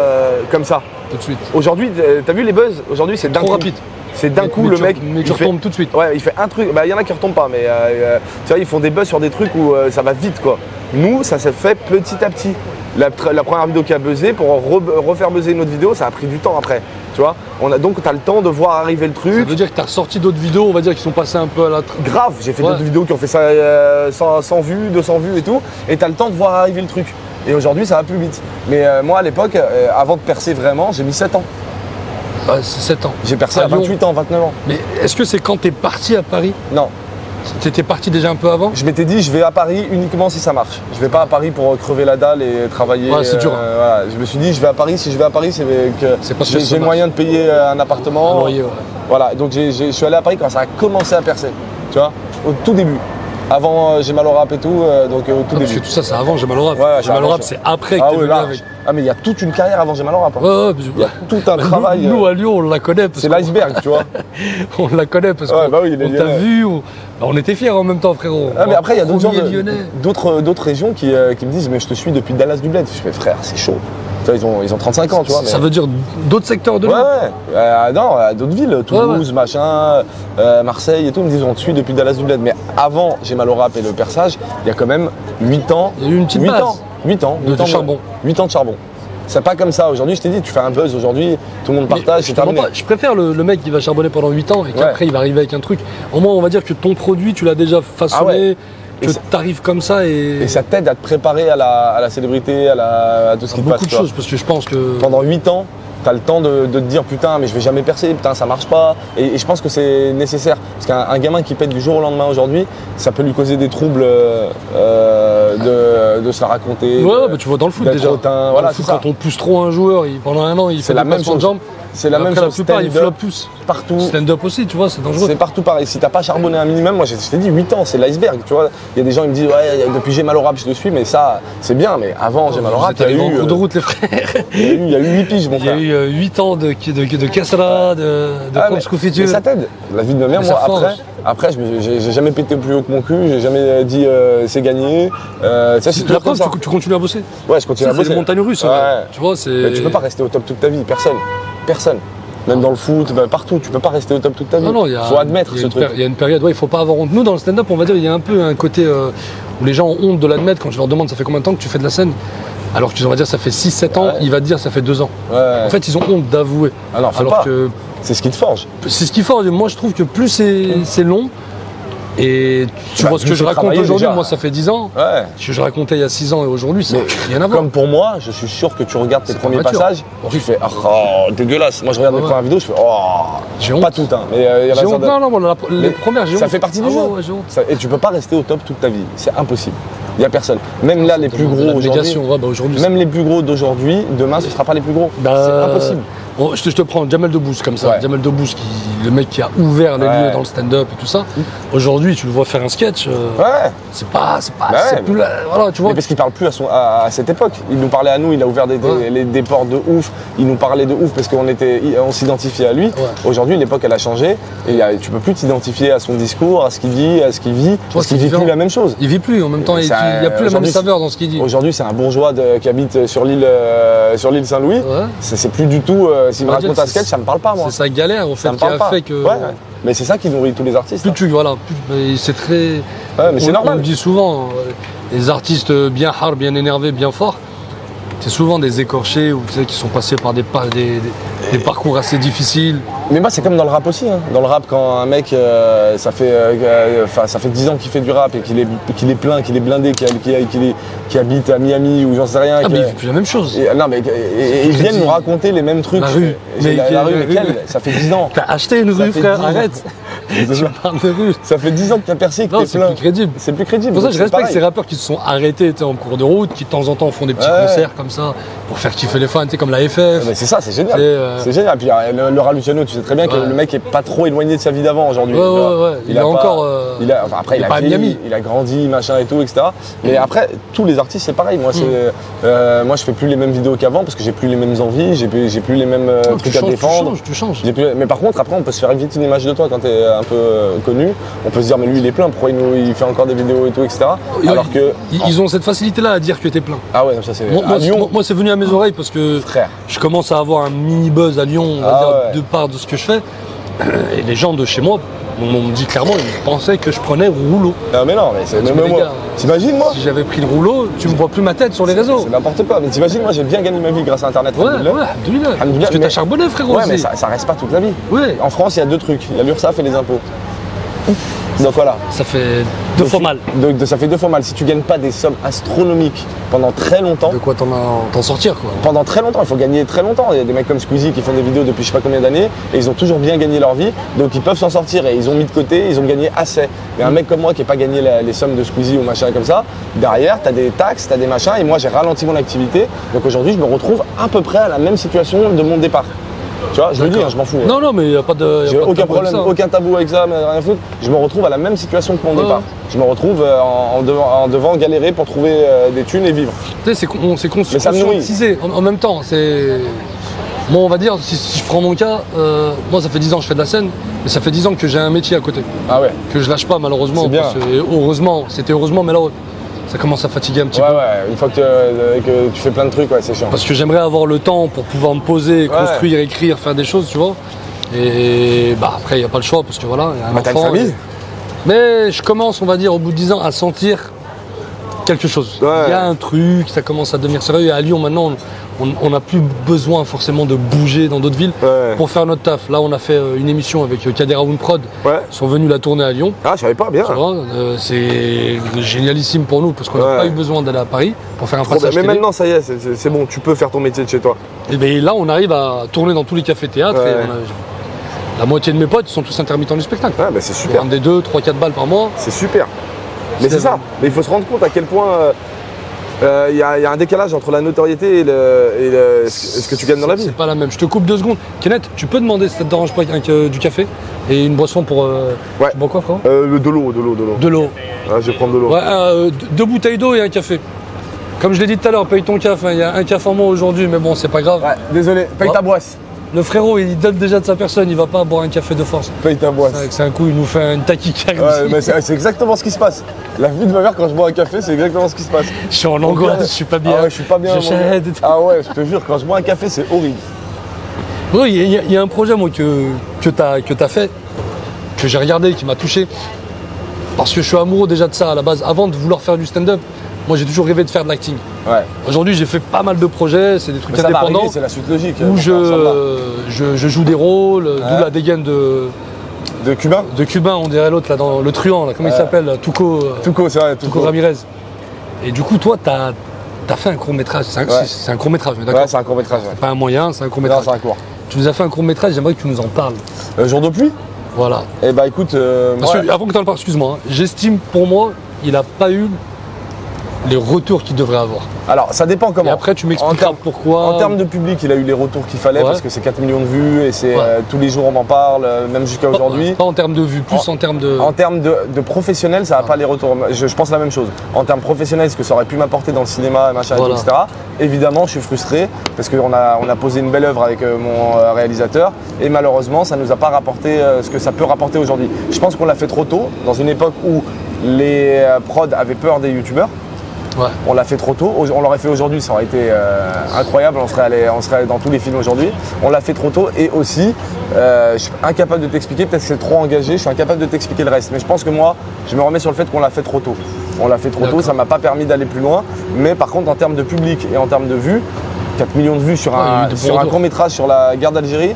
comme ça. Tout de suite. Aujourd'hui, t'as vu les buzz? Aujourd'hui, c'est d'un Trop coup. rapide. C'est d'un coup, Mais le tu- mec. Mais tu il fait- retombes tout de suite. Ouais, il fait un truc. Bah, il y en a qui retombent pas, mais tu vois, ils font des buzz sur des trucs où ça va vite, quoi. Nous, ça s'est fait petit à petit. La première vidéo qui a buzzé, pour refaire buzzer une autre vidéo, ça a pris du temps après. Tu vois, donc tu as le temps de voir arriver le Ça truc. veut dire que tu as ressorti d'autres vidéos, on va dire, qui sont passées un peu à la. Grave, j'ai fait Ouais. d'autres vidéos qui ont fait ça 100 vues, 200 vues et tout, et tu as le temps de voir arriver le truc. Et aujourd'hui, ça va plus vite. Mais moi, à l'époque, avant de percer vraiment, j'ai mis 7 ans. Bah, c'est 7 ans. J'ai percé À à Lyon. 28 ans, 29 ans. Mais est-ce que c'est quand tu es parti à Paris? Non, T'étais parti déjà un peu avant? je m'étais dit, je vais à Paris uniquement si ça marche. Je vais pas à Paris pour crever la dalle et travailler. Ouais, c'est dur. Voilà. Je me suis dit, je vais à Paris. Si je vais à Paris, c'est que C'est parce que ça j'ai marche. moyen de payer un appartement. Un loyer, ouais. Voilà, donc je suis allé à Paris quand ça a commencé à percer. Tu vois, au tout début. Avant, j'ai mal au rap et tout, donc au tout Parce que début. tout ça, c'est avant, j'ai mal au rap. Ouais, J'ai mal au avant, rap, c'est après que Ah t'es oui, venu là. avec. Ah, mais il y a toute une carrière avant j'ai mal au rap. Hein. Ouais, Il y a tout un travail. Nous, à Lyon, on la connaît. Parce C'est qu'on- l'iceberg, tu vois. On la connaît parce Ouais, qu'on bah oui, les on t'a Lyonnais. vu. Bah, on était fiers en même temps, frérot. Ah, mais après, il y a d'autres gens, Premier Lyonnais. d'autres régions qui me disent, mais je te suis depuis Dallas du Bled. Je fais, frère, c'est chaud. Tu vois, ils ont 35 ans, tu vois. Ça mais- veut dire d'autres secteurs de Ouais, Lyon. ouais. Non, à d'autres villes, Toulouse, machin, Marseille et tout, ils me disent on te suit depuis Dallas du Bled. Mais avant j'ai mal au rap et le perçage, il y a quand même 8 ans. Il y a eu une petite 8 base. ans. 8 ans. De 8 ans charbon. 8 ans de charbon. C'est pas comme ça. Aujourd'hui, je t'ai dit, tu fais un buzz aujourd'hui, tout le monde Mais partage, je c'est te mens terminé. pas, je préfère le mec qui va charbonner pendant 8 ans et qu'après il va arriver avec un truc. Au moins, on va dire que ton produit, tu l'as déjà façonné, Ah ouais. que Et ça- t'arrives comme ça et. Et ça t'aide à te préparer à la célébrité, à tout ce qui te passe. beaucoup de tu vois. choses parce que je pense que. Pendant 8 ans, tu as le temps de te dire putain, mais je vais jamais percer, putain, ça marche pas. Et je pense que c'est nécessaire. Parce qu'un gamin qui pète du jour au lendemain aujourd'hui, ça peut lui causer des troubles de se la raconter. Ouais, bah, tu vois dans le foot d'être déjà. hautain. Dans Voilà, le foot, c'est ça. quand on pousse trop un joueur, pendant un an, il C'est fait la des même passements de chose. jambes. C'est la même Après, la chose. plupart, ils stand-up, flopent tous. partout. Stand-up aussi, tu vois, c'est dangereux. C'est partout pareil. Si t'as pas charbonné un minimum, moi je t'ai dit 8 ans, c'est l'iceberg. Tu vois, il y a des gens qui me disent ouais, depuis j'ai mal au rap, je le suis, mais ça c'est bien. Mais avant j'ai mal au Vous rap, êtes il y a arrivés en eu, cours de route, les frères. il y a eu 8 piges, mon Il y a frère. eu 8 ans de Kessra, de Ah, Cops Confiture. mais ça t'aide. La vie de ma mère, Mais moi, ça forge. après j'ai jamais pété plus haut que mon cul, j'ai jamais dit c'est gagné. Ça, c'est La toujours comme preuve, ça. tu continues à bosser. Ouais, je continue à C'est bosser. les montagnes russes. Ouais. Tu vois, c'est. Mais tu peux pas rester au top toute ta vie, personne. Personne. Même dans le foot, bah, partout, tu peux pas rester au top toute ta vie. Non, non, il y a, faut admettre il y a ce une truc. Il y a une période, ouais, il faut pas avoir honte. Nous, dans le stand-up, on va dire, il y a un peu un côté où les gens ont honte de l'admettre. Quand je leur demande ça fait combien de temps que tu fais de la scène, alors que on va dire ça fait 6-7 ans, Ouais. il va te dire ça fait 2 ans. Ouais. En fait, ils ont honte d'avouer. Ah non, faut alors pas. que C'est ce qui te forge. c'est ce qu'il faut. Moi, je trouve que plus c'est long, et tu Bah, vois ce plus que je c'est raconte travaillé aujourd'hui, déjà. moi, ça fait 10 ans. Ouais. Ce que je racontais il y a 6 ans et aujourd'hui, ça n'a Mais rien à voir. Comme pour moi, je suis sûr que tu regardes tes C'est premiers pas mature. passages, tu fais oh, dégueulasse. Moi je regarde Ouais, les ouais. premières vidéos, je fais oh, J'ai honte. pas tout, hein. Mais il y en a J'ai honte. certaines- Non, non, bon, les Mais premières, j'ai honte. ça fait partie du Ah jeu. ouais, ouais, j'ai honte. Et tu peux pas rester au top toute ta vie, c'est impossible. Il y a personne. Même là, les plus De gros la aujourd'hui, négation, ouais, bah, aujourd'hui, même les plus gros d'aujourd'hui, demain ce sera pas les plus gros. Bah, c'est impossible. Bon, je te prends Jamel Debbouze comme ça. Ouais. Jamel Debbouze, le mec qui a ouvert les Ouais. lieux dans le stand-up et tout ça. Aujourd'hui, tu le vois faire un sketch. Ouais. C'est pas, Bah c'est ouais, plus là. Voilà, tu vois. Mais parce qu'il parle plus à cette époque. Il nous parlait à nous, il a ouvert Ouais. des portes de ouf. Il nous parlait de ouf parce on s'identifiait à lui. Ouais. Aujourd'hui, l'époque elle a changé et tu peux plus t'identifier à son discours, à ce qu'il dit, à ce qu'il vit, vois, parce qu'il c'est vit différent. plus la même chose. Il vit plus en même temps. Il n'y Ça, a plus la même aujourd'hui, saveur dans ce qu'il dit. Aujourd'hui, c'est un bourgeois qui habite sur l'île Saint-Louis. Ouais. C'est plus du tout. S'il me On va dire raconte un que sketch, ça me parle pas, moi. C'est sa galère, au fait, Ça me qui a parle pas. fait que. Ouais, ouais. Mais c'est ça qui nourrit tous les artistes. Plus hein. tu, voilà, mais c'est très. Ouais, mais c'est On normal. le dit souvent, les artistes bien hard, bien énervés, bien forts, c'est souvent des écorchés ou tu sais, qui sont passés par des parcours assez difficiles. Mais moi, c'est comme dans le rap aussi. Hein. Dans le rap, quand un mec, ça fait 10 ans qu'il fait du rap et qu'il est plein, qu'il est blindé, qu'il habite à Miami ou j'en sais rien. Ah, que- mais il fait plus la même chose. non, mais ils viennent nous raconter les mêmes trucs. La rue. La rue, mais la rue. quelle Ça fait 10 ans. T'as acheté une Ça rue, fait frère, 10 ans. arrête. Tu parles de rue. Ça fait 10 ans que t'as percé, que Non, t'es c'est plein. plus crédible. C'est plus crédible. C'est pour ça que je donc respecte pareil. ces rappeurs qui se sont arrêtés tu sais, en cours de route, qui de temps en temps font des petits Ouais. concerts comme ça pour faire kiffer les fans, tu sais, comme la FF. Mais c'est ça, c'est génial. C'est, C'est génial. Puis Laura Luciano, tu sais très bien que Ouais. le mec est pas trop éloigné de sa vie d'avant aujourd'hui. Ouais, tu vois. ouais, ouais. Il a a pas- encore, enfin, après, il il est a pas à vieilli, Miami. il a grandi, machin et tout, etc. Mais après, tous les artistes, c'est pareil. Moi, moi, je fais plus les mêmes vidéos qu'avant parce que j'ai plus les mêmes envies, j'ai plus les mêmes Non, trucs à défendre. tu changes. Mais par contre, après, on peut se faire vite une image de toi quand t'es un peu connu. On peut se dire, mais lui, il est plein, pourquoi il fait encore des vidéos et tout, etc. Alors que. Ils ont cette facilité-là à dire que t'es plein. Ah ouais, ça c'est. Moi, à Lyon, moi, c'est venu à mes oreilles parce que frère. je commence à avoir un mini buzz à Lyon, on va Ah dire, ouais. de part de ce que je fais. Et les gens de chez moi m'ont dit clairement, ils pensaient que je prenais rouleau. Non, mais non, mais c'est. dis, mais les moi, gars, t'imagines, moi Si j'avais pris le rouleau, tu me vois plus ma tête sur les réseaux. C'est n'importe quoi. Mais t'imagines, moi, j'ai bien gagné ma vie grâce à Internet. Ouais, alhamdoulilah. ouais, alhamdoulilah. Alhamdoulilah, Parce que mais- t'as charbonné, frérot. Ouais, mais aussi. ça reste pas toute la vie. Ouais, En France, il y a deux trucs. Il y a l'URSSAF et les impôts. Donc voilà. ça fait deux fois mal. Donc ça fait deux fois mal. Si tu gagnes pas des sommes astronomiques pendant très longtemps, De quoi t'en sortir, quoi. pendant très longtemps, il faut gagner très longtemps. Il y a des mecs comme Squeezie qui font des vidéos depuis je sais pas combien d'années et ils ont toujours bien gagné leur vie. Donc ils peuvent s'en sortir et ils ont mis de côté, ils ont gagné assez. Mais un mec comme moi qui n'a pas gagné les sommes de Squeezie ou machin comme ça, derrière, tu as des taxes, tu as des machins et moi j'ai ralenti mon activité. Donc aujourd'hui, je me retrouve à peu près à la même situation de mon départ. Tu vois, je le dis, hein, je m'en fous. Non, non, mais il n'y a pas de. y a J'ai pas de aucun tabou avec problème, ça. aucun tabou avec ça, mais rien à foutre. Je me retrouve à la même situation que mon Ouais. départ. Je me retrouve en devant galérer pour trouver des thunes et vivre. Tu sais, on s'est Mais ça me nourrit. conscientisé en même temps. C'est. Moi, on va dire, si je prends mon cas, moi, ça fait 10 ans que je fais de la scène, mais ça fait 10 ans que j'ai un métier à côté, Ah ouais. que je lâche pas, malheureusement. C'est bien. parce que, c'était heureusement, mais là, ça commence à fatiguer un petit Ouais, peu. ouais, une fois que tu fais plein de trucs, ouais, c'est chiant. Parce que j'aimerais avoir le temps pour pouvoir me poser, construire, écrire, faire des choses, tu vois. Et bah, après, il n'y a pas le choix, parce que voilà, il y a un Bah, t'as une enfant. famille. Mais je commence, on va dire, au bout de 10 ans, à sentir quelque chose. Ouais. Il y a un truc, ça commence à devenir sérieux. Et à Lyon, maintenant, on n'a plus besoin forcément de bouger dans d'autres villes Ouais. pour faire notre taf. Là, on a fait une émission avec Kader Aoun Prod. Ouais. Ils sont venus la tourner à Lyon. Ah, je savais pas, bien. Tu vois, c'est génialissime pour nous parce qu'on n'a Ouais. pas eu besoin d'aller à Paris pour faire un Trop bien. passage Mais télé. maintenant, ça y est, c'est bon, tu peux faire ton métier de chez toi. Et bien là, on arrive à tourner dans tous les cafés-théâtres. Ouais. Et la moitié de mes potes sont tous intermittents du spectacle. Ouais, bah c'est Ils super. rendent des 2, 3, 4 balles par mois. C'est super. Mais c'est C'est ça. vrai. Mais il faut se rendre compte à quel point il y a un décalage entre la notoriété et ce que tu gagnes dans la vie. C'est pas la même. Je te coupe 2 secondes. Kenneth, tu peux demander si ça te dérange pas du café et une boisson pour. Ouais. Tu bois quoi, frérot? De l'eau. De l'eau. Ah, je vais prendre de l'eau. Ouais, 2 bouteilles d'eau et un café. Comme je l'ai dit tout à l'heure, paye ton café. Il y a un café en moins aujourd'hui, mais bon, c'est pas grave. Ouais, désolé, paye Ouais. ta boisse. Le frérot, il donne déjà de sa personne. Il va pas boire un café de force. Paye ta boisse. C'est un coup, il nous fait une taquicarde. Ouais, mais c'est c'est exactement ce qui se passe. La vie de ma mère quand je bois un café, c'est exactement ce qui se passe. Je suis en angoisse, je suis pas bien. Ah ouais, je suis pas bien. Je mon gars. chaîne et tout. Ah ouais, je te jure, quand je bois un café, c'est horrible. Oui, il y a un projet moi que t'as fait, que j'ai regardé, qui m'a touché. Parce que je suis amoureux déjà de ça à la base. Avant de vouloir faire du stand-up, moi j'ai toujours rêvé de faire de l'acting. Ouais. Aujourd'hui j'ai fait pas mal de projets, c'est des trucs Mais ça va indépendants arriver, c'est la suite logique. où Bon, ça va. je joue des rôles, d'où la dégaine de De Cubain Cubain, on dirait l'autre là, dans le truand, là, comment il s'appelle, Tuco Tuco, c'est vrai, Tuco Ramirez. Et du coup toi t'as fait un court-métrage, c'est un court-métrage, mais d'accord. Ouais, c'est un court-métrage. Ouais. Pas un moyen, c'est un Non, court-métrage. c'est un court. Tu nous as fait un court-métrage, j'aimerais que tu nous en parles. Jour de pluie. Voilà. Eh bah écoute, Parce ouais. que, avant que tu en parles, excuse-moi, hein, j'estime pour moi, il n'a pas eu les retours qu'il devrait avoir. Alors ça dépend comment. Et après, tu m'expliqueras pourquoi. En termes de public, il a eu les retours qu'il fallait Ouais. parce que c'est 4 millions de vues et c'est Ouais. tous les jours on en parle, même jusqu'à aujourd'hui. Pas en termes de vues, plus en termes de. En termes de professionnel, ça n'a pas les retours. Je pense la même chose. En termes professionnels, ce que ça aurait pu m'apporter dans le cinéma, machin, et tout, Voilà. etc. Évidemment, je suis frustré parce qu'on a posé une belle œuvre avec mon réalisateur et malheureusement, ça ne nous a pas rapporté ce que ça peut rapporter aujourd'hui. Je pense qu'on l'a fait trop tôt, dans une époque où les prods avaient peur des youtubeurs. Ouais. On l'a fait trop tôt. On l'aurait fait aujourd'hui, ça aurait été incroyable. On serait dans tous les films aujourd'hui. On l'a fait trop tôt et aussi, je suis incapable de t'expliquer. Peut-être que c'est trop engagé. Je suis incapable de t'expliquer le reste. Mais je pense que moi, je me remets sur le fait qu'on l'a fait trop tôt. On l'a fait trop tôt. D'accord. Ça m'a pas permis d'aller plus loin. Mais par contre, en termes de public et en termes de vues, 4 millions de vues sur Ouais, il y a eu de bons un retours. court métrage sur la guerre d'Algérie,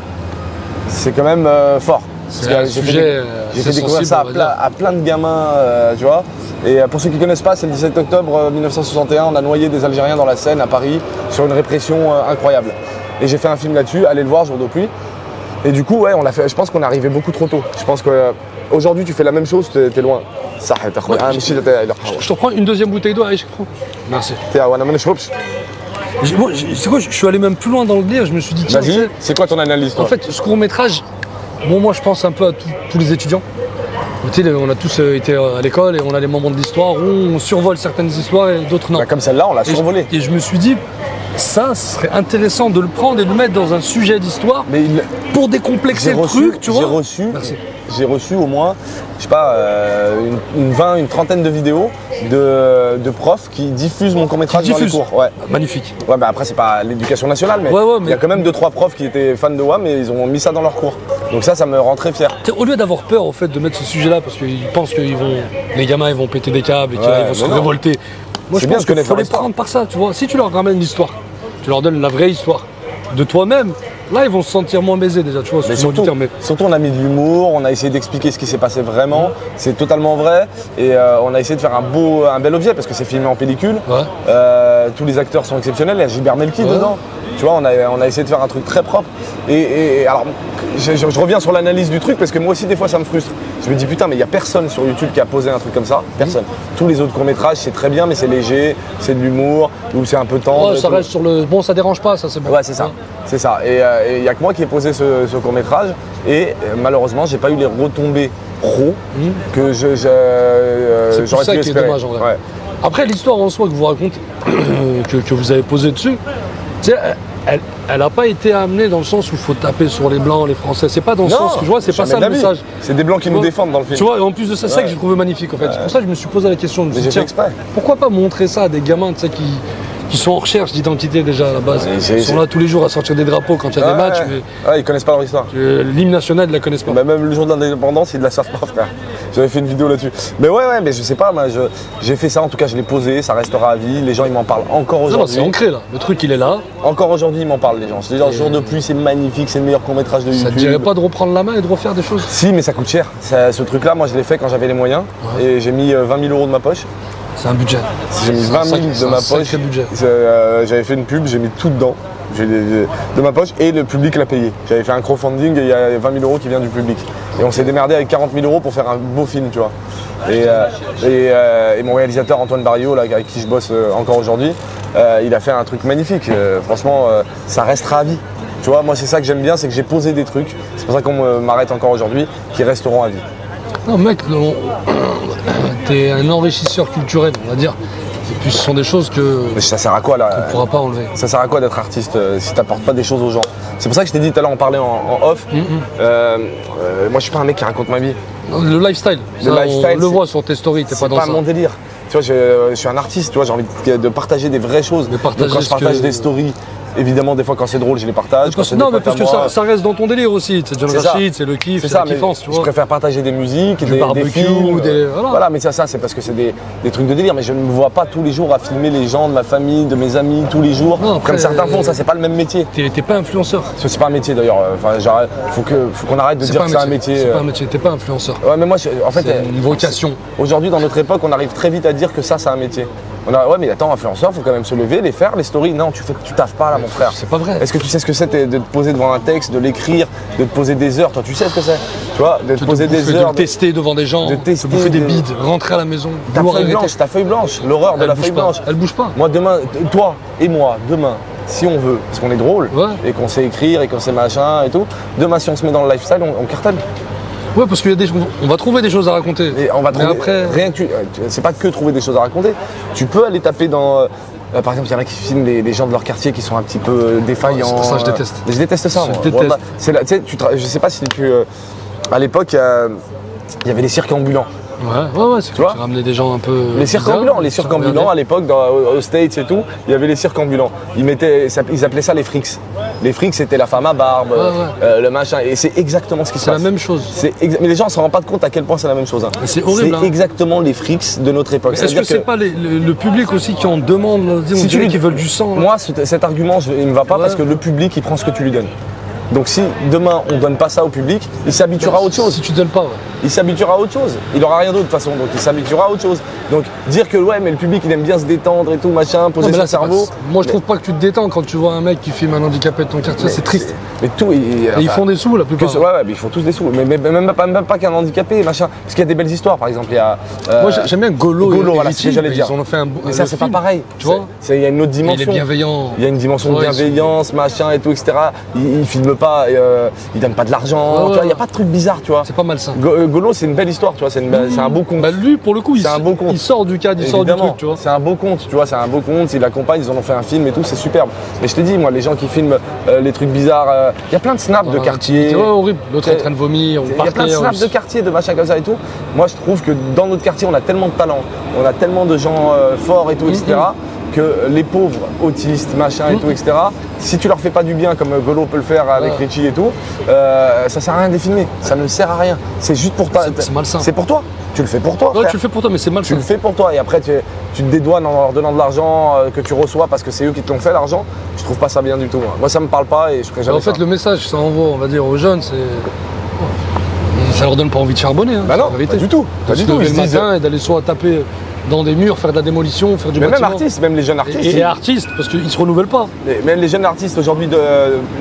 c'est quand même fort. Parce C'est que un j'ai sujet, j'ai c'est fait découvrir sensible, ça on va dire. à plein de gamins, tu vois. Et pour ceux qui ne connaissent pas, c'est le 17 octobre 1961, on a noyé des Algériens dans la Seine à Paris sur une répression incroyable. Et j'ai fait un film là-dessus, allez le voir, Jour de pluie. Et du coup, ouais, on l'a fait. Je pense qu'on est arrivé beaucoup trop tôt. Je pense que aujourd'hui, tu fais la même chose, t'es loin. Ça, Je te prends une deuxième bouteille d'eau, allez, je prends. Merci. Bon, c'est quoi, je suis allé même plus loin dans le délire, je me suis dit, tiens, Vas-y, c'est quoi ton analyse, toi? en fait, ce court-métrage, bon, moi je pense un peu à tous les étudiants. Tu sais, on a tous été à l'école et on a des moments de l'histoire où on survole certaines histoires et d'autres non. Bah, comme celle-là, on l'a survolée. Et je me suis dit, ça, ce serait intéressant de le prendre et de le mettre dans un sujet d'histoire pour décomplexer le truc, tu vois. J'ai reçu au moins, je sais pas, une trentaine de vidéos de profs qui diffusent mon court-métrage dans les cours. Ouais. Magnifique. Ouais, mais après, c'est pas l'éducation nationale, mais il y a quand même 2-3 profs qui étaient fans de WAM et ils ont mis ça dans leurs cours. Donc ça me rend très fier. Au lieu d'avoir peur au fait de mettre ce sujet-là, parce qu'ils pensent que les gamins ils vont péter des câbles et qu'ils vont se révolter. Moi je pense qu'il faut les prendre par ça, tu vois. Si tu leur ramènes l'histoire, tu leur donnes la vraie histoire de toi-même, là ils vont se sentir moins baisés déjà, tu vois. Mais surtout on a mis de l'humour, on a essayé d'expliquer ce qui s'est passé vraiment, c'est totalement vrai et on a essayé de faire un bel objet parce que c'est filmé en pellicule. Ouais. Tous les acteurs sont exceptionnels, il y a Gilbert Melki dedans. Tu vois, on a essayé de faire un truc très propre. Et alors, je reviens sur l'analyse du truc parce que moi aussi, des fois, ça me frustre. Je me dis, putain, mais il n'y a personne sur YouTube qui a posé un truc comme ça. Personne. Tous les autres courts-métrages, c'est très bien, mais c'est léger, c'est de l'humour, ou c'est un peu tendre. Ouais, ça reste sur le. Bon, ça dérange pas, ça, c'est bon. Ouais, c'est ça. Ouais. C'est ça. Et il n'y a que moi qui ai posé ce court-métrage. Et malheureusement, j'ai pas eu les retombées pro que j'aurais pu espérer. C'est ça qui est dommage, en vrai. Ouais. Après, l'histoire en soi que vous racontez, que vous avez posée dessus, tu sais, elle n'a pas été amenée dans le sens où il faut taper sur les blancs, les Français. C'est pas dans ce sens que je vois, c'est pas ça le message. C'est des blancs qui nous défendent dans le film. Tu vois, et en plus de ça, c'est ça que j'ai trouvé magnifique en fait. C'est pour ça que je me suis posé la question. Mais j'ai fait exprès. Pourquoi pas montrer ça à des gamins, tu sais, qui sont en recherche d'identité déjà à la base. Ils sont là tous les jours à sortir des drapeaux quand il y a des matchs. Mais ils connaissent pas leur histoire. L'hymne national, ils la connaissent pas. Bah, même le jour de l'indépendance, ils ne la savent pas, frère. J'avais fait une vidéo là-dessus. Mais ouais, mais je sais pas, moi, j'ai fait ça, en tout cas, je l'ai posé, ça restera à vie. Les gens, ils m'en parlent encore aujourd'hui. C'est ancré là, le truc, il est là. Encore aujourd'hui, ils m'en parlent, les gens. Je dis, jour de pluie, c'est magnifique, c'est le meilleur court-métrage de YouTube. Ça te dirait pas de reprendre la main et de refaire des choses? Si, mais ça coûte cher. Ce truc-là, moi, je l'ai fait quand j'avais les moyens. Et j'ai mis 20 000 € de ma poche. C'est un budget. J'ai mis 20 000 de ma poche. J'avais fait une pub, j'ai mis tout dedans. De ma poche et le public l'a payé. J'avais fait un crowdfunding et il y a 20 000 € qui vient du public. Et on s'est démerdé avec 40 000 € pour faire un beau film, tu vois. Et mon réalisateur Antoine Barrio, là, avec qui je bosse encore aujourd'hui, il a fait un truc magnifique. Franchement, ça restera à vie. Tu vois, moi c'est ça que j'aime bien, c'est que j'ai posé des trucs. C'est pour ça qu'on m'arrête encore aujourd'hui, qui resteront à vie. Non mec, t'es un enrichisseur culturel, on va dire. Et puis ce sont des choses que. Mais ça sert à quoi là? On pourra pas enlever. Ça sert à quoi d'être artiste si t'apportes pas des choses aux gens? C'est pour ça que je t'ai dit tout à l'heure, on parlait en off. Moi je suis pas un mec qui raconte ma vie. Le lifestyle. On le voit sur tes stories, t'es pas dans ça. C'est pas mon délire. Tu vois, je suis un artiste, tu vois, j'ai envie de partager des vraies choses. Donc quand je partage des stories. Évidemment, des fois, quand c'est drôle, je les partage. Non, mais parce que ça reste dans ton délire aussi. C'est John Rachid, c'est le kiff, c'est la kiffance, tu vois. Je préfère partager des musiques, des films. Voilà, mais ça, c'est parce que c'est des trucs de délire. Mais je ne me vois pas tous les jours à filmer les gens de ma famille, de mes amis, tous les jours. Non, après, comme certains font, ça, c'est pas le même métier. T'es pas influenceur. C'est pas un métier d'ailleurs. Enfin, faut qu'on arrête de dire que c'est un métier. C'est pas un métier, t'es pas influenceur. Ouais, mais moi, en fait. C'est une vocation. Aujourd'hui, dans notre époque, on arrive très vite à dire que ça, c'est un métier. Ouais, mais attends, influenceur, faut quand même se lever, les faire, les stories. Non, tu taffes pas là, mon frère. C'est pas vrai. Est-ce que tu sais ce que c'est de te poser devant un texte, de l'écrire, de te poser des heures? Toi, tu sais ce que c'est? Tu vois, de te poser des heures. De tester devant des gens, de bouffer des bides, rentrer à la maison. Ta feuille blanche, l'horreur de la feuille blanche. Elle bouge pas. Moi, demain, toi et moi, demain, si on veut, parce qu'on est drôle, et qu'on sait écrire, et qu'on sait machin et tout, demain, si on se met dans le lifestyle, on cartonne. Ouais, parce qu'il y a on va trouver des choses à raconter. Et on va trouver. Après... c'est pas que trouver des choses à raconter. Tu peux aller taper dans. Par exemple, il y en a qui filment les gens de leur quartier qui sont un petit peu défaillants. Ça, je déteste. Je déteste ça. Je déteste. Je sais pas si à l'époque, il y avait les cirques ambulants. Ouais, c'est tu ramenais des gens un peu. Les cirques ambulants, à l'époque, aux States et tout, il y avait les cirques ambulants. Ils appelaient ça les freaks. Les freaks, c'était la femme à barbe, le machin. Et c'est exactement ce qui se passe. C'est la même chose. Mais les gens ne se rendent pas compte à quel point c'est la même chose. Hein. C'est horrible. C'est exactement les freaks de notre époque. Est-ce que c'est pas le public aussi qui en demande, si tu lui qui veulent du sang? Moi, cet argument, il ne me va pas parce que le public, il prend ce que tu lui donnes. Donc si demain on donne pas ça au public, il s'habituera à autre chose. Si tu donnes pas, ouais. Il s'habituera à autre chose. Il aura rien d'autre de toute façon, donc il s'habituera à autre chose. Donc dire que ouais, mais le public il aime bien se détendre et tout, machin, poser Non, mais son là, c'est cerveau. pas- moi, je trouve pas que tu te détends quand tu vois un mec qui filme un handicapé de ton quartier, c'est triste. Mais tout, Et ils font des sous la plupart. ouais, mais ils font tous des sous. Mais même pas qu'un handicapé, machin. Parce qu'il y a des belles histoires, par exemple. Il y a, Moi, j'aime bien Golo et voilà, c'est ce que Richie, j'allais mais dire. ils en ont fait un Mais ça, c'est pas pareil. Tu vois, Il y a une autre il est dimension. bienveillant. Il y a une dimension de Ouais, bienveillance, machin et tout, etc. Il filme pas, il donne pas de l'argent. Ouais, Tu vois, il n'y a ouais. pas de truc bizarre, tu vois. C'est pas malsain. Golo, c'est une belle histoire, tu vois. C'est un beau conte. Bah, lui, pour le coup, C'est un beau conte. il sort du cadre, il sort du Évidemment, truc, tu vois. c'est un beau conte, tu vois, c'est un beau conte, ils l'accompagnent, ils en ont fait un film et tout, c'est superbe. Mais je te dis, moi, les gens qui filment les trucs bizarres, il y a plein de snaps de quartier. C'est horrible. L'autre est en train de vomir. Il y a plein de snaps de quartier, de machin comme ça et tout. Moi, je trouve que dans notre quartier, on a tellement de talent, on a tellement de gens forts et tout, etc. que les pauvres autistes, machin et tout, etc. Si tu leur fais pas du bien, comme Golo peut le faire avec Richie et tout, ça sert à rien de les filmer. Ça ne sert à rien. C'est juste pour toi. C'est malsain. C'est pour toi. Tu le fais pour toi. Ouais, frère. tu le fais pour toi, mais c'est Tu malsain. le fais pour toi et après tu te dédouanes en leur donnant de l'argent que tu reçois parce que c'est eux qui te l'ont fait l'argent. Je trouve pas ça bien du tout. Moi ça me parle pas et je ferai jamais En fait, ça. le message que ça envoie, on va dire, aux jeunes, c'est. Ça leur donne pas envie de charbonner. Hein, Bah c'est non, la vérité. pas du tout. Pas De du se tout. lever Ils le se disent- matin et d'aller soit taper dans des murs, faire de la démolition, faire du Mais même bâtiment. artistes, même les jeunes artistes. Et artistes, parce qu'ils se renouvellent pas. Même les jeunes artistes aujourd'hui,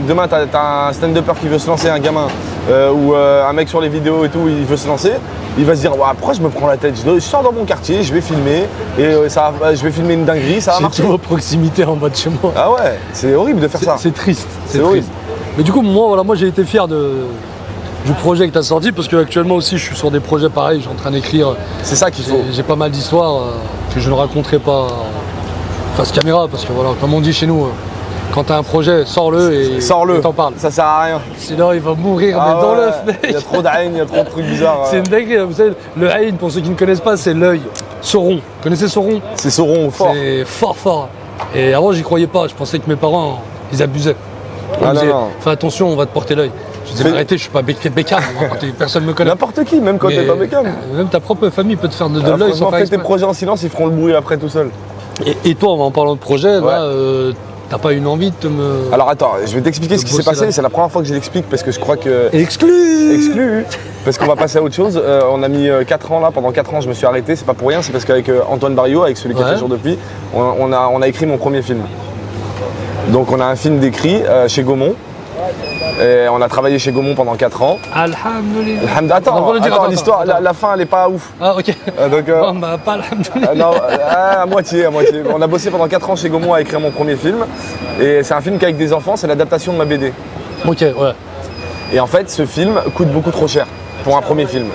demain tu as un stand-upper qui veut se lancer, un gamin, ou un mec sur les vidéos et tout, il veut se lancer, il va se dire ouais, pourquoi je me prends la tête, je sors dans mon quartier, je vais filmer, et je vais filmer une dinguerie, ça va C'est marcher. tout à proximité en bas de chez moi. Ah ouais, c'est horrible de faire ça. C'est triste. C'est horrible. triste. Mais du coup, moi j'ai été fier du projet que tu as sorti parce qu'actuellement aussi je suis sur des projets pareils, je suis en train d'écrire. C'est ça qu'il faut. J'ai pas mal d'histoires que je ne raconterai pas face caméra parce que voilà, comme on dit chez nous, quand tu as un projet, sors-le et Sors-le, t'en parles. ça sert à rien. Sinon il va mourir Ah mais dans ouais, l'œuf, mec. il y a trop d'haine, il y a trop de trucs bizarres. C'est une dinguerie, vous savez, le haïn, pour ceux qui ne connaissent pas, c'est l'œil. Sauron, vous connaissez Sauron? C'est Sauron fort. C'est fort. Et avant j'y croyais pas, je pensais que mes parents, ils abusaient. Ils Ah me non, disaient, non. fais attention, on va te porter l'œil. Je disais, Fais- mais arrêtez, je suis pas Beckham, moi, personne me connaît. N'importe qui, même quand Mais t'es pas Beckham. Même ta propre famille peut te faire de Ah, l'œil sans franchement, faire fais tes exprès. projets en silence, ils feront le bruit après tout seul. Et toi, en parlant de projet, Ouais. là, t'as pas une envie de me. Alors attends, je vais t'expliquer ce qui s'est bosser passé, là. c'est la première fois que je l'explique parce que je crois que... Exclu Exclu, parce qu'on va passer à autre chose. On a mis 4 ans là, pendant 4 ans je me suis arrêté, c'est pas pour rien, c'est parce qu'avec Antoine Barrio, avec celui qui a Ouais. fait Jour de pluie, on a écrit mon premier film. Donc on a un film d'écrit chez Gaumont. Et on a travaillé chez Gaumont pendant 4 ans. Alhamdoulilah. Attends, On va le dire, attends, attends, l'histoire, attends. la fin elle est pas ouf. Ah, ok. Donc, Bon, bah, pas alhamdoulilah. non, à moitié. On a bossé pendant 4 ans chez Gaumont à écrire mon premier film. Et c'est un film qu'avec des enfants, c'est l'adaptation de ma BD. Ok, ouais. Et en fait, ce film coûte beaucoup trop cher pour un premier film.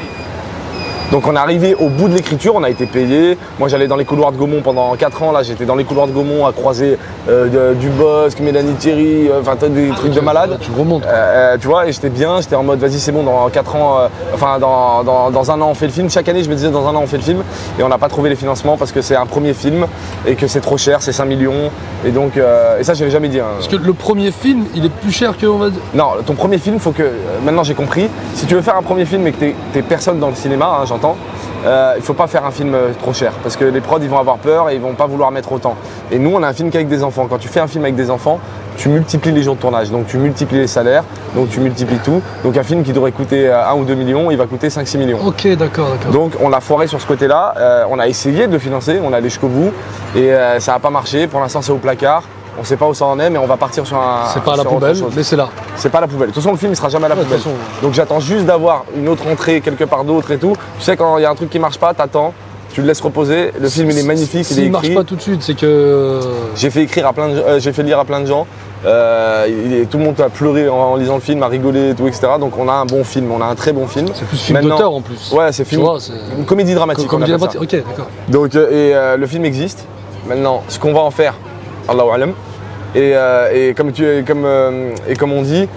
Donc on est arrivé au bout de l'écriture, on a été payé. Moi j'allais dans les couloirs de Gaumont pendant 4 ans, là j'étais dans les couloirs de Gaumont à croiser Dubosc, Mélanie Thierry, enfin des trucs de malade. Tu remontes. Tu vois, et j'étais bien, j'étais en mode vas-y c'est bon, dans 4 ans, enfin dans un an on fait le film. Chaque année je me disais dans un an on fait le film et on n'a pas trouvé les financements parce que c'est un premier film et que c'est trop cher, c'est 5 millions. Et donc, et ça j'avais jamais dit. Hein. Parce que le premier film, il est plus cher que, on va dire. Non, ton premier film, faut que. Maintenant j'ai compris. Si tu veux faire un premier film et que t'es personne dans le cinéma, hein, j'entends, il faut pas faire un film trop cher. Parce que les prods ils vont avoir peur et ils vont pas vouloir mettre autant. Et nous on a un film qu'avec des enfants. Quand tu fais un film avec des enfants, tu multiplies les jours de tournage. Donc tu multiplies les salaires, donc tu multiplies tout. Donc un film qui devrait coûter 1 ou 2 millions, il va coûter 5-6 millions. Ok, d'accord. Donc on l'a foiré sur ce côté-là. On a essayé de le financer, on est allé jusqu'au bout. Et ça n'a pas marché. Pour l'instant c'est au placard. On sait pas où ça en est, mais on va partir sur un. C'est pas à la sur autre poubelle, chose. mais c'est là. C'est pas la poubelle. De toute façon, le film il sera jamais à la Ouais, de poubelle. toute façon. Donc j'attends juste d'avoir une autre entrée quelque part d'autre et tout. Tu sais, quand il y a un truc qui marche pas, t'attends, tu le laisses reposer. Le film il est magnifique, il est S'il marche écrit. pas tout de suite, c'est que. J'ai fait écrire à plein de, j'ai fait lire à plein de gens. Tout le monde a pleuré en lisant le film, a rigolé et tout, etc. Donc on a un bon film, on a un très bon film. C'est plus film Maintenant- d'auteur en plus. Ouais, c'est Tu film. vois, c'est. Une comédie dramatique. Comme on dit la appelle ça. Ok, d'accord. Donc le film existe. Maintenant, ce qu'on va en faire, Allahu alam. Et comme on dit,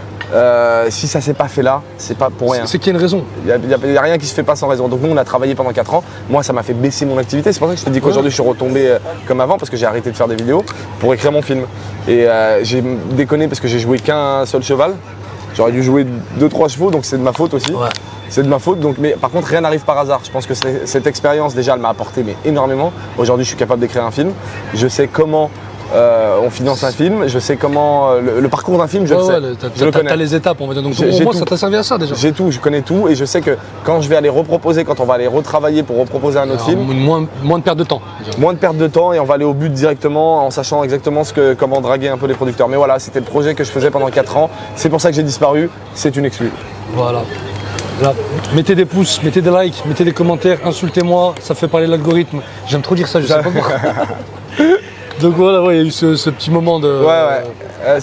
si ça s'est pas fait là, c'est pas pour rien. C'est qu'il y a une raison. Il n'y a rien qui se fait pas sans raison. Donc nous on a travaillé pendant 4 ans. Moi ça m'a fait baisser mon activité. C'est pour ça que je te dis qu'aujourd'hui je suis retombé comme avant parce que j'ai arrêté de faire des vidéos pour écrire mon film. Et j'ai déconné parce que j'ai joué qu'un seul cheval. J'aurais dû jouer 2-3 chevaux donc c'est de ma faute aussi. Ouais. C'est de ma faute. Donc, mais par contre rien n'arrive par hasard. Je pense que cette expérience déjà elle m'a apporté mais énormément. Aujourd'hui je suis capable d'écrire un film. Je sais comment on finance un film, je sais comment le parcours d'un film, je le sais. Je le connais. T'as les étapes, on va dire. Donc J'ai au moins tout. ça t'a servi à ça déjà. J'ai tout, je connais tout et je sais que quand je vais aller reproposer, quand on va aller retravailler pour reproposer un autre film, Moins de perte de temps. moins de perte de temps et on va aller au but directement en sachant exactement comment draguer un peu les producteurs. Mais voilà, c'était le projet que je faisais pendant 4 ans. C'est pour ça que j'ai disparu. C'est une excuse. Voilà. Là, mettez des pouces, mettez des likes, mettez des commentaires, insultez-moi, ça fait parler l'algorithme. J'aime trop dire ça, je sais pas pourquoi. Donc voilà, ouais, il y a eu ce petit moment de. Ouais.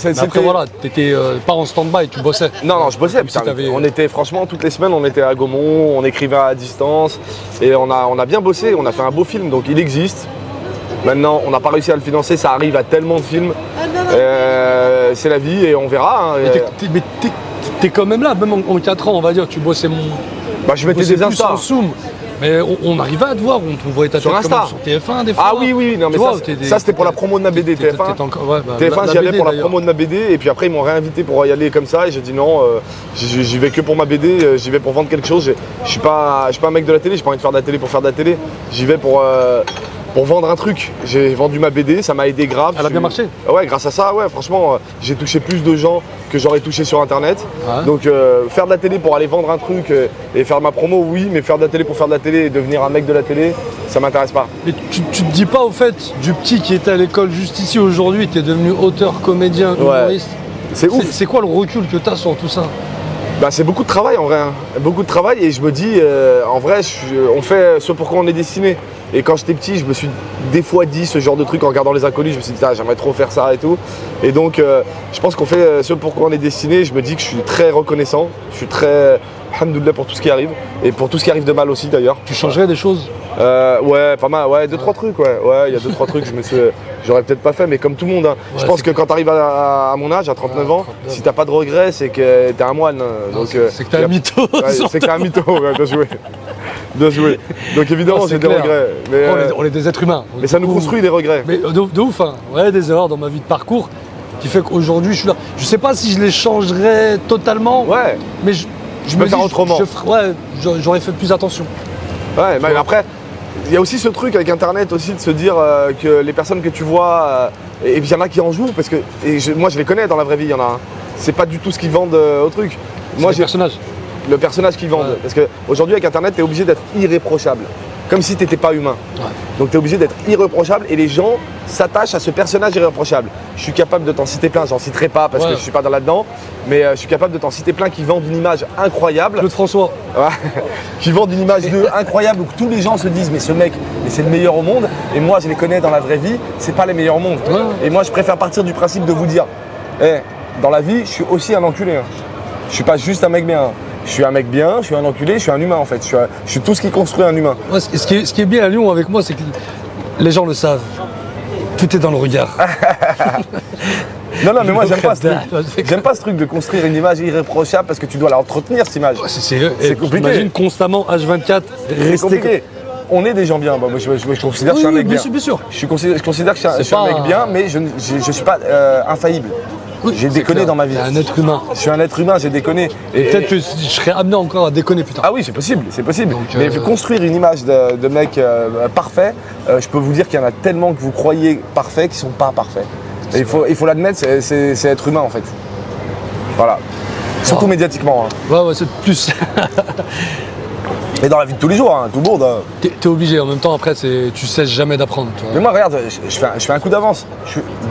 Mais après voilà, t'étais pas en stand-by, tu bossais. Non, je bossais. Si t'avais- On était franchement toutes les semaines, on était à Gaumont, on écrivait à distance et on a bien bossé. On a fait un beau film, donc il existe. Maintenant, on n'a pas réussi à le financer, ça arrive à tellement de films. C'est la vie et on verra. Hein. Mais t'es quand même là, même en 4 ans, on va dire, tu bossais Je mettais bossais des plus Insta. en Zoom. Mais on arrivait à te voir, on voyait ta Sur tête Insta. comme sur TF1 des fois. Ah oui, non mais Tu vois, ça c'était pour la promo de ma BD TF1. TF1 j'y allais pour la promo de ma BD et puis après ils m'ont réinvité pour y aller comme ça et j'ai dit non, j'y vais que pour ma BD, j'y vais pour vendre quelque chose. Je suis pas un mec de la télé, j'ai pas envie de faire de la télé pour faire de la télé. J'y vais pour vendre un truc. J'ai vendu ma BD, ça m'a aidé grave. Elle a bien marché. Ouais, grâce à ça, ouais, franchement, j'ai touché plus de gens que j'aurais touché sur internet. Ouais. Donc faire de la télé pour aller vendre un truc et faire ma promo, oui, mais faire de la télé pour faire de la télé et devenir un mec de la télé, ça m'intéresse pas. Mais tu te dis pas au fait, du petit qui était à l'école juste ici aujourd'hui, t'es devenu auteur, comédien, humoriste. C'est ouf. C'est quoi le recul que t'as sur tout ça? Bah, c'est beaucoup de travail en vrai, hein. Beaucoup de travail et je me dis, en vrai, on fait ce pourquoi on est destiné. Et quand j'étais petit, je me suis des fois dit ce genre de truc en regardant Les Inconnus, je me suis dit, j'aimerais trop faire ça et tout. Et donc, je pense qu'on fait ce pourquoi on est destiné. Je me dis que je suis très reconnaissant, je suis très alhamdoulilah pour tout ce qui arrive et pour tout ce qui arrive de mal aussi d'ailleurs. Tu changerais des choses? Ouais, pas mal, ouais, 2-3 trucs, ouais, il y a 2-3 trucs, j'aurais peut-être pas fait, mais comme tout le monde, hein. Ouais, Je pense que quand t'arrives à mon âge, à 39 ans, 39. si t'as pas de regrets, c'est que t'es un moine. Hein. Donc, c'est que t'es un mytho. ouais, c'est que t'es un mytho, ouais, bien joué. Bien joué. Donc évidemment, Non, j'ai c'est des clair. regrets. Mais, On est des êtres humains. mais ça nous construit des regrets. Mais de ouf, hein. Ouais, des erreurs dans ma vie de parcours qui fait qu'aujourd'hui je suis là. Je sais pas si je les changerais totalement, Ouais, mais je peux me faire dis, autrement. J'aurais fait plus attention. ouais, mais après, il y a aussi ce truc avec Internet aussi de se dire que les personnes que tu vois, et puis il y en a qui en jouent, parce que moi je les connais dans la vraie vie, il y en a. Hein. C'est pas du tout ce qu'ils vendent au truc. Moi, J'ai personnage. le personnage qu'ils vendent. Ouais. Parce qu'aujourd'hui, avec Internet, tu es obligé d'être irréprochable. Comme si tu n'étais pas humain. Ouais. Donc tu es obligé d'être irréprochable et les gens s'attachent à ce personnage irréprochable. Je suis capable de t'en citer plein, j'en citerai pas parce Ouais. que je suis pas dans là-dedans, mais je suis capable de t'en citer plein qui vendent une image incroyable. Claude François. Ouais. Qui vendent une image de incroyable où tous les gens se disent mais ce mec, mais c'est le meilleur au monde. Et moi je les connais dans la vraie vie, c'est pas les meilleurs au monde. Ouais. Et moi je préfère partir du principe de vous dire, dans la vie je suis aussi un enculé. Hein. Je suis pas juste un mec bien. Hein. Je suis un mec bien, je suis un enculé, je suis un humain en fait. Je suis tout ce qui construit un humain. Ouais, ce qui est bien à Lyon avec moi, c'est que les gens le savent. Tout est dans le regard. Non, mais moi j'aime pas ce Ouais, truc. J'aime pas ce truc de construire une image irréprochable parce que tu dois l'entretenir cette image. C'est compliqué. Imagine constamment H24 C'est rester. compliqué. On est des gens bien. Bah, moi, je considère que je suis un mec bien. Bien sûr. Je considère que je suis un mec bien, mais je ne suis pas infaillible. J'ai déconné dans ma vie. C'est un être humain. Je suis un être humain, j'ai déconné. Et peut-être que je serais amené encore à déconner plus tard. Ah oui, c'est possible, c'est possible. Donc, mais construire une image de mec parfait, je peux vous dire qu'il y en a tellement que vous croyez parfaits qui sont pas parfaits. Et il faut l'admettre, c'est être humain en fait. Voilà. Surtout médiatiquement. Hein. Ouais, c'est plus. Et dans la vie de tous les jours, hein, tout le monde. Hein. T'es obligé, en même temps, après, tu cesses jamais d'apprendre. tu vois. Mais moi, regarde, je fais un coup d'avance.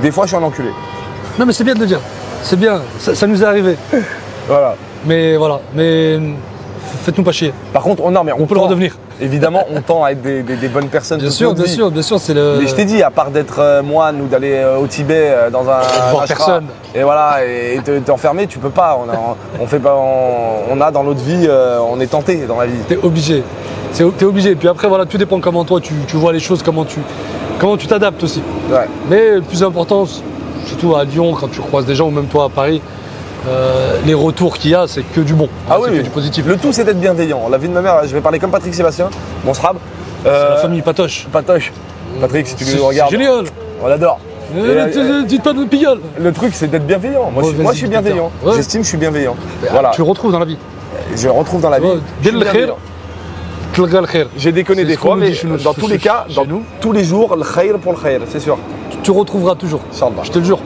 Des fois, je suis un enculé. Non, mais c'est bien de le dire. C'est bien, ça nous est arrivé. Voilà. Mais voilà, mais faites-nous pas chier. Par contre, non, mais On peut le redevenir. Évidemment, on tend à être des bonnes personnes. Bien toute sûr, notre bien vie. sûr, bien sûr, c'est le. Mais je t'ai dit, à part d'être moine ou d'aller au Tibet dans un voir ashram, personne. et voilà, et t'enfermer, tu peux pas. On fait pas. On a dans notre vie, on est tenté dans la vie. T'es obligé. T'es obligé. Et puis après, voilà, tout dépend comment toi tu vois les choses, comment tu t'adaptes aussi. Ouais. Mais le plus important, surtout à Lyon, quand tu croises des gens, ou même toi à Paris, les retours qu'il y a, c'est que du bon. Ah c'est oui, que du positif. Le tout, c'est d'être bienveillant. La vie de ma mère, je vais parler comme Patrick Sébastien, mon srab. C'est la famille Patoche. Patoche. Patrick, si tu C'est nous regardes, génial. on l'adore. Dites pas de pigole. Le truc, c'est d'être bienveillant. Moi, Ouais, je vas-y, suis bienveillant. ouais. J'estime que je suis bienveillant. Voilà. Tu le retrouves dans la vie. Je le retrouve dans la vie. Ouais, Je suis dès le bienveillant. تلقى الخير. J'ai déconné C'est des ce qu'on fois, nous mais dit chez nous, dans tous les cas, chez dans nous. tous les jours, le khair pour le khair, c'est sûr. tu retrouveras toujours. Inch'Allah. Je te le jure.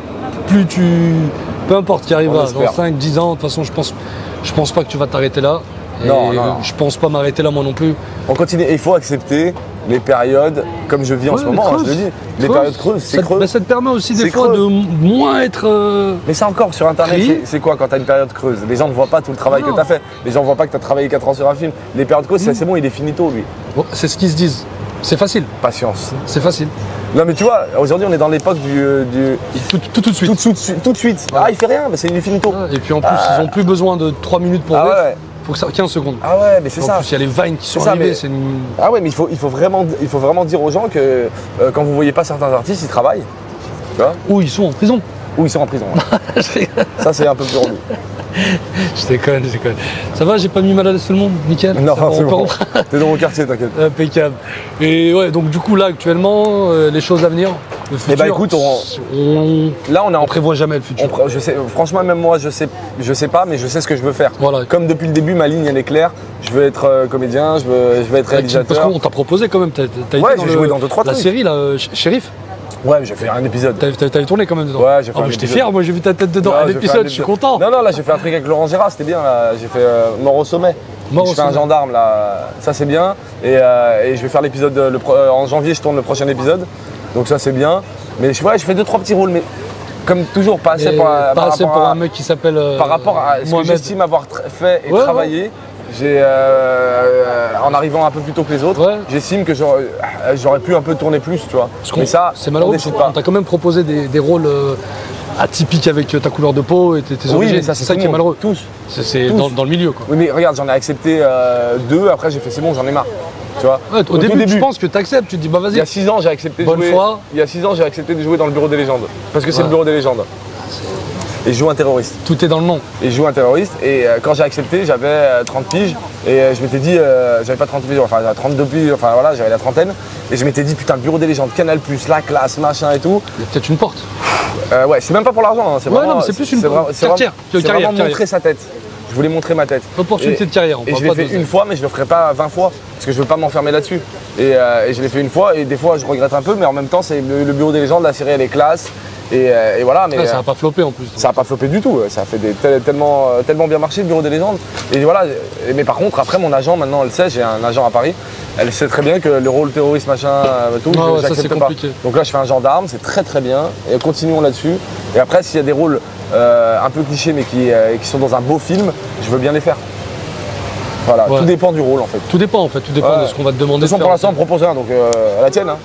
Peu importe qui arrivera On dans espère. 5, 10 ans, de toute façon, je pense pas que tu vas t'arrêter là. Et Non, non. je pense pas m'arrêter là moi non plus. On continue. Et il faut accepter les périodes, comme je vis en Ouais, ce moment, hein, creuses. je le dis. Les périodes creuses, c'est creux. Ça te permet aussi des C'est fois creux. de moins être. Mais ça encore, sur Internet, Pris. c'est quoi quand tu as une période creuse? Les gens ne voient pas tout le travail Non. que tu as fait. Les gens ne voient pas que tu as travaillé 4 ans sur un film. Les périodes creuses, c'est bon, il est finito, lui. Bon, c'est ce qu'ils se disent. C'est facile. Patience. C'est facile. Non, mais tu vois, aujourd'hui, on est dans l'époque du. Et tout de suite. Tout de suite. Ah, il fait rien, mais c'est finito. Et puis en plus, ils ont plus besoin de 3 minutes pour Ah rire. ouais. Faut que ça 15 secondes. Ah ouais, mais c'est En ça. plus, il y a les vines qui sont C'est ça, arrivées. mais- C'est une... Ah ouais, mais il faut vraiment dire aux gens que quand vous voyez pas certains artistes, ils travaillent. Tu vois? Où ils sont en prison. Ou ils sont en prison. ouais. Ça, c'est un peu plus relou. Je déconne. Ça va, j'ai pas mis mal à l'aise tout le monde, nickel. Non, Ça va, c'est on peut bon. rentrer. T'es dans mon quartier, t'inquiète. Impeccable. Et ouais, donc du coup là actuellement, les choses à venir, le futur. bah, écoute, on Là, on est en prévoit jamais le futur. je sais, franchement, même moi, je sais pas, mais je sais ce que je veux faire. Voilà. Comme depuis le début, ma ligne, elle est claire. Je veux être comédien, je veux être Parce réalisateur. qu'on t'a proposé quand même. T'as été Ouais, dans j'ai joué dans 2-3 la trucs. série là, Shérif. Ouais, j'ai fait un épisode. T'avais tourné quand même dedans. Ouais, j'ai fait un J'étais épisode. fier, moi j'ai vu ta tête dedans. Ouais, Un j'ai fait épisode, je suis content. Non, là, j'ai fait un truc avec Laurent Gérard, c'était bien. Là. J'ai fait Mort au sommet. Mort Je au fais un sommet. gendarme, là. Ça, c'est bien. Et je vais faire l'épisode. En janvier, je tourne le prochain épisode. Donc, ça, c'est bien. Mais je fais 2-3 petits rôles. Mais comme toujours, pas assez Et pour, pas assez rapport pour à- un mec qui s'appelle. Par rapport à ce que Mohamed. j'estime avoir fait et Ouais, travaillé, j'ai, en arrivant un peu plus tôt que les autres, Ouais. j'estime que j'aurais pu un peu tourner plus, tu vois. Parce qu'on- Mais ça, c'est malheureux on parce décide qu'on pas. t'a quand même proposé des rôles atypiques avec ta couleur de peau et tes Oui, origines. mais ça, c'est c'est ça tout qui est le monde. malheureux. Tous. C'est Tous. dans le milieu quoi. Oui, mais regarde, j'en ai accepté 2, après j'ai fait c'est bon, j'en ai marre. Tu vois. Ouais, au tout début, je pense que t'acceptes, tu te dis bah il y vas-y. a 6 ans, j'ai accepté de Bonne jouer. foi. Il y a 6 ans, j'ai accepté de jouer dans le bureau des légendes. Parce que c'est Ouais. le bureau des légendes. Et je joue un terroriste. Tout est dans le nom. Et je joue un terroriste. Et quand j'ai accepté, j'avais 30 piges. Et je m'étais dit, j'avais pas 30 piges, enfin j'avais 32 piges, enfin voilà, j'avais la trentaine. Et je m'étais dit, putain, le bureau des légendes, Canal, la classe, machin et tout. Il y a peut-être une porte. Ouais, c'est même pas pour l'argent, hein, c'est Ouais, vraiment. non, mais c'est plus une vraiment- c'est carrière. vraiment- c'est Carrière, vraiment montrer sa tête. Je voulais montrer ma tête. Opportunité Et- de carrière, on Et parle je l'ai pas fait d'oseille. une fois, mais je le ferai pas 20 fois. Parce que je veux pas m'enfermer là-dessus. Et je l'ai fait une fois, et des fois je regrette un peu, mais en même temps, c'est le bureau des légendes, la série elle est classe. Et voilà, mais. Ah, ça n'a pas floppé en plus. Ça n'a pas floppé du tout, ça a fait tellement bien marché le bureau des légendes. Et voilà, mais par contre, après mon agent, maintenant elle sait, j'ai un agent à Paris, elle sait très bien que le rôle terroriste, machin, tout, Ah ouais, ça, j'accepte c'est pas. compliqué. Donc là, je fais un gendarme, c'est très très bien, et continuons là-dessus. Et après, s'il y a des rôles un peu clichés, mais qui sont dans un beau film, je veux bien les faire. Voilà, Ouais. tout dépend du rôle en fait. Tout dépend en fait, tout dépend Ouais. de ce qu'on va te De demander. toute façon, de pour faire. l'instant, on me propose rien, donc à la tienne. Hein.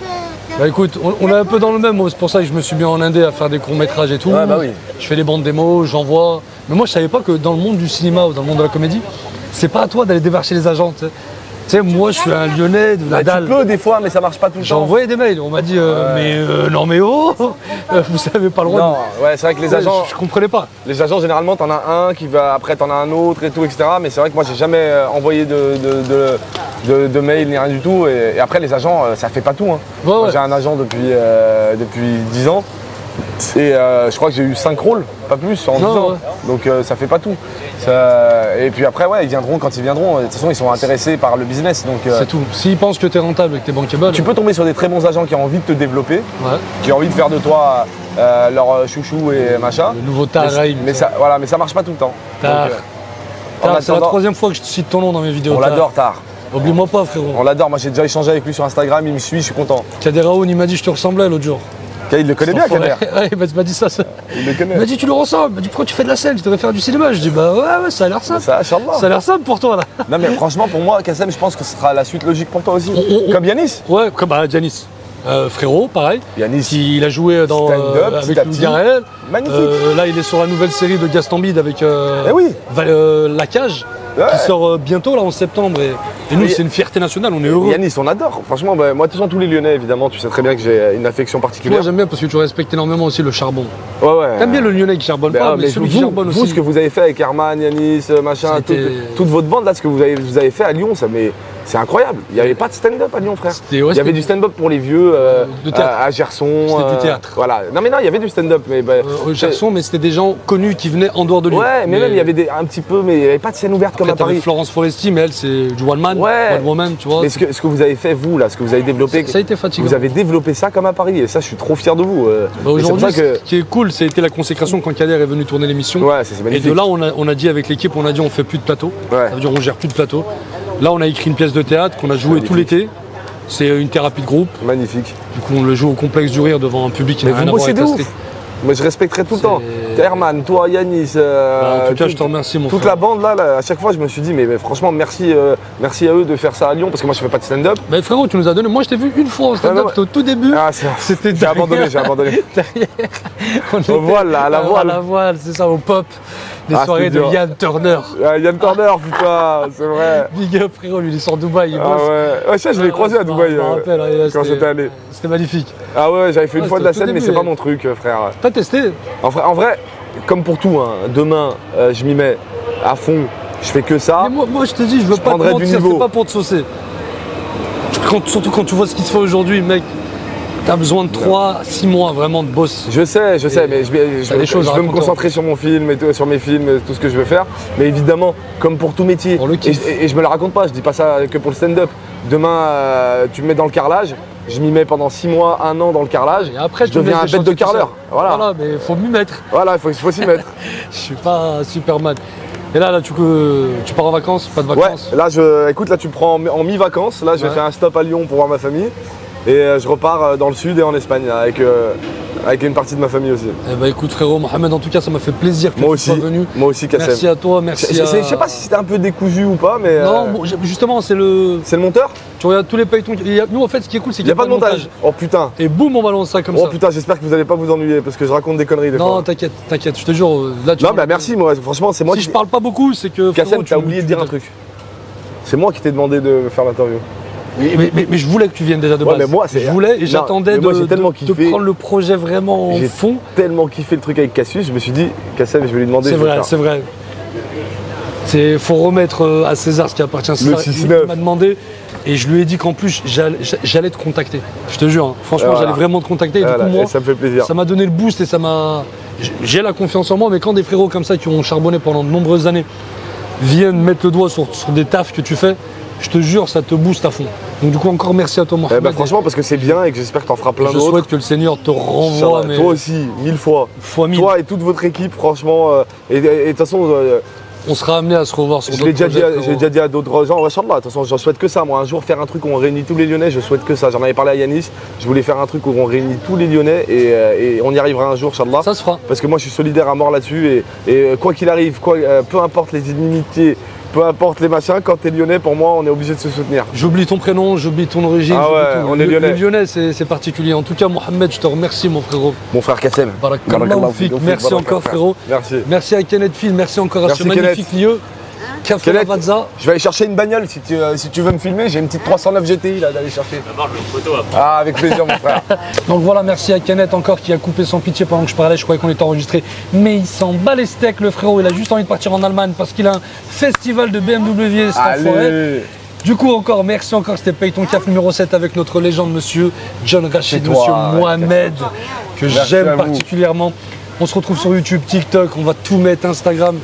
Bah écoute, on est un peu dans le même, c'est pour ça que je me suis mis en indé à faire des courts-métrages et tout. Ouais, bah oui. Je fais les bandes démos, j'envoie. Mais moi je savais pas que dans le monde du cinéma ou dans le monde de la comédie, c'est pas à toi d'aller démarcher les agents. Tu sais. Tu sais, moi je suis un Lyonnais de la Bah, dalle. tu peux des fois, mais ça marche pas tout le J'ai temps. envoyé des mails, on m'a dit non mais oh vous savez pas le droit. Non, ouais, c'est vrai que les agents. Je comprenais pas. Les agents, généralement, t'en as un qui va, après t'en as un autre et tout, etc. Mais c'est vrai que moi, j'ai jamais envoyé de mail ni rien du tout. Et après, les agents, ça fait pas tout. Hein. Ouais, Moi, ouais. j'ai un agent depuis 10 ans. Et je crois que j'ai eu 5 rôles, pas plus, en 10 Non, ans. ouais. Donc ça fait pas tout. Et puis après, ouais, ils viendront quand ils viendront. De toute façon, ils sont intéressés par le business. Donc C'est tout. S'ils pensent que t'es rentable et que t'es bankable, tu peux tomber sur des très bons agents qui ont envie de te développer, ouais. qui ont envie de faire de toi leur chouchou et machin. Le nouveau Taraï. Mais ça, voilà, mais ça marche pas tout le temps. Tar. Donc, en C'est la attendant, troisième fois que je cite ton nom dans mes vidéos. on Tar. l'adore tard. Oublie-moi pas frérot. On l'adore. Moi j'ai déjà échangé avec lui sur Instagram, il me suit, je suis content. Kader Raoun, il m'a dit je te ressemblais l'autre jour. Il le connaît bien, Kader. Ouais, bah, tu m'as dit ça. Il le Il connaît. m'a dit tu le ressembles. Il m'a dit pourquoi tu fais de la scène, tu devrais faire du cinéma. Je dis bah ouais, ça a l'air simple. Ça, Inch'Allah. Ça a l'air simple pour toi là. Non mais franchement pour moi, Kassem, je pense que ce sera la suite logique pour toi aussi. Comme Yanis. Ouais, comme bah, Giannis. Frérot, pareil. Yanis. Il a joué dans, Stand-up, avec petit à Lou petit. Garrel. Magnifique. Là, il est sur la nouvelle série de Gaston Bide avec Eh oui. La Cage, Ouais. qui sort bientôt là en septembre. Et nous, Mais- c'est une fierté nationale, on est heureux. Yanis, on adore. Franchement, bah, moi, de toute façon, tous les Lyonnais, évidemment, tu sais très bien que j'ai une affection Moi, particulière. j'aime bien parce que tu respectes énormément aussi le charbon. Ouais, ouais. T'aimes bien le Lyonnais qui charbonne pas, mais celui qui charbonne vous, aussi. ce que vous avez fait avec Herman, Yanis, machin, C'était- toute votre bande là, ce que vous avez fait à Lyon, ça, mais C'est incroyable. Il n'y avait pas de stand-up à Lyon, frère. C'était- Il ouais, y avait du stand-up pour les vieux de théâtre. à Gerson. C'était du théâtre. Voilà. Non, mais non, il y avait du stand-up. Mais, Gerson, mais c'était des gens connus qui venaient en dehors de Lyon. ouais, mais même il y avait un petit peu, mais il n'y avait pas de scène ouverte comme Après, à Paris. t'avais Florence Foresti, mais elle, c'est du one man, Ouais. one woman, tu vois. Mais ce que vous avez fait, vous, là, ce que vous avez développé, Ça a été fatigant. vous avez développé ça comme à Paris. Et ça, je suis trop fier de vous. Bah, Et c'est pour aujourd'hui, ça que. ce qui est cool, c'était la consécration quand Kader est venu tourner l'émission. Ouais, c'est Et magnifique. de là, on a dit avec l'équipe, on a dit on fait plus de plateau. Ouais. Ça veut dire on gère plus de plateau. Là, on a écrit une pièce de théâtre qu'on a joué tout l'été. C'est une thérapie de groupe. Magnifique. Du coup, on le joue au complexe du rire devant un public qui Mais n'a vous rien à voir bossez avec de la ouf. street. Moi, je respecterai tout le temps. C'est- Herman, toi, Yanis. En tout cas, je te remercie, mon Toute frère. la bande, là, à chaque fois, je me suis dit, mais franchement, merci à eux de faire ça à Lyon, parce que moi, je fais pas de stand-up. Mais frérot, tu nous as donné. Moi, je t'ai vu une fois au stand-up, Ouais, c'était au tout début. Ah, C'était j'ai abandonné, j'ai abandonné. On était- Au voile, là, à la voile. À la voile, c'est ça, au pop. Les Ah, soirées c'était de dur. Yann Turner. Ah, Yann Turner, putain, c'est vrai. Big up, frérot, lui, il est sur Dubaï. Il Ah bosse. ouais, ouais, ça, je l'ai croisé à Dubaï Je me rappelle, ouais, quand c'était- j'étais allé. C'était magnifique. Ah ouais, j'avais fait une Ouais, fois de la c'était au scène, mais tout c'est début, pas mon truc, frère. T'as testé? En vrai, comme pour tout, hein, demain, je m'y mets à fond, je fais que ça. Mais moi, je te dis, je veux pas te prendrais du mentir, niveau. c'est pas pour te saucer. Surtout quand tu vois ce qui se fait aujourd'hui, mec, t'as besoin de 3-6 mois vraiment de boss. Je sais, mais T'as des choses à je veux me raconter. concentrer sur mon film et sur mes films, et tout ce que je veux faire. Mais évidemment, comme pour tout métier, Pour le kiff. et je me le raconte pas, je dis pas ça que pour le stand-up. Demain, tu me mets dans le carrelage, je m'y mets pendant 6 mois, 1 an dans le carrelage, Et après, je tu me deviens un laisses des bête de chantiers tout carreleur. seul. Voilà, Mais faut m'y mettre. voilà, il faut s'y mettre. Je suis pas Superman. Et là, tu pars en vacances? Pas de Ouais, vacances? là, écoute, là, tu me prends en mi-vacances. Là, je vais Ouais. faire un stop à Lyon pour voir ma famille. Et je repars dans le sud et en Espagne là, avec une partie de ma famille aussi. Eh ben écoute frérot Mohamed, en tout cas ça m'a fait plaisir que Moi tu aussi, sois venu. moi aussi, Kassem. Merci à toi, merci à... Je sais pas si c'était un peu décousu ou pas, mais. Non, bon, justement c'est le... C'est le monteur? Tu regardes tous les pailletons, nous en fait ce qui est cool c'est Il qu'il n'y a pas de montage. Oh putain. Et boum on balance ça comme Oh ça. putain, j'espère que vous allez pas vous ennuyer parce que je raconte des conneries des Non fois. t'inquiète, je te jure, là tu... Non, bah merci, moi, franchement, c'est moi Si qui. je parle pas beaucoup c'est que... Kassem, frérot, t'as oublié de dire un truc. C'est moi qui t'ai demandé de faire l'interview. Mais je voulais que tu viennes déjà de Ouais, base. mais moi, c'est- je voulais et Non, j'attendais mais moi, j'ai de tellement kiffé. prendre le projet vraiment en J'ai fond. tellement kiffé le truc avec Cassius, je me suis dit, Kassem, je vais lui demander. C'est je vais le vrai, faire. c'est vrai. Faut remettre à César ce qui appartient à César. 6-9. Il m'a demandé et je lui ai dit qu'en plus j'allais te contacter. Je te jure, hein. Franchement Voilà. j'allais vraiment te contacter. Et Voilà, du coup moi, et ça me fait plaisir. ça m'a donné le boost et ça m'a... J'ai la confiance en moi, mais quand des frérots comme ça qui ont charbonné pendant de nombreuses années viennent mettre le doigt sur des tafs que tu fais, je te jure, ça te booste à fond. Donc du coup encore merci à toi Eh Mohamed. ben, franchement, parce que c'est bien et que j'espère que t'en feras plein je d'autres. souhaite que le Seigneur te renvoie, Inch'Allah. mais Toi aussi, 1000 fois. fois 1000. Toi et toute votre équipe, franchement. Et de toute façon, On sera amené à se revoir sur je d'autres l'ai déjà, projets, j'ai frérot. déjà dit à d'autres gens, Inch'Allah, de toute façon, je souhaite que ça. Moi, un jour, faire un truc où on réunit tous les Lyonnais, je souhaite que ça. J'en avais parlé à Yanis, je voulais faire un truc où on réunit tous les Lyonnais et on y arrivera un jour, Inch'Allah. Ça se fera. Parce que moi, je suis solidaire à mort là-dessus et quoi qu'il arrive, peu importe les inimitiés, peu importe les machins, quand t'es lyonnais, pour moi, on est obligé de se soutenir. J'oublie ton prénom, j'oublie ton origine. Ah j'oublie ouais, tout. on est lyonnais. Les Lyonnais, c'est particulier. En tout cas, Mohamed, je te remercie, mon frérot. Mon frère Kassem. Barakallahu fik. Merci encore, frérot. Merci. Merci à Kenneth Phil, merci encore à Merci, ce magnifique lieu. Café Kenneth. Lavazza. Je vais aller chercher une bagnole si tu veux me filmer. J'ai une petite 309 GTI là d'aller chercher. Ah, avec plaisir, mon frère. Donc voilà, merci à Kenneth encore qui a coupé sans pitié pendant que je parlais. Je croyais qu'on était enregistré. Mais il s'en bat les steaks, le frérot. Il a juste envie de partir en Allemagne parce qu'il a un festival de BMW, cet enfoiré. Allez. Du coup, merci encore. C'était Payton Caf numéro 7 avec notre légende, monsieur John Rachid, C'est toi, monsieur Mohamed, que Merci à j'aime vous. particulièrement. On se retrouve sur YouTube, TikTok, on va tout mettre, Instagram.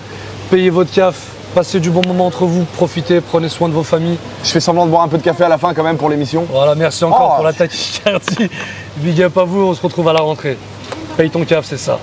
Payez votre caf, passez du bon moment entre vous, profitez, prenez soin de vos familles. Je fais semblant de boire un peu de café à la fin quand même pour l'émission. Voilà, merci encore Oh. pour la tachycardie. Big up à vous, on se retrouve à la rentrée. Payton Caf, c'est ça.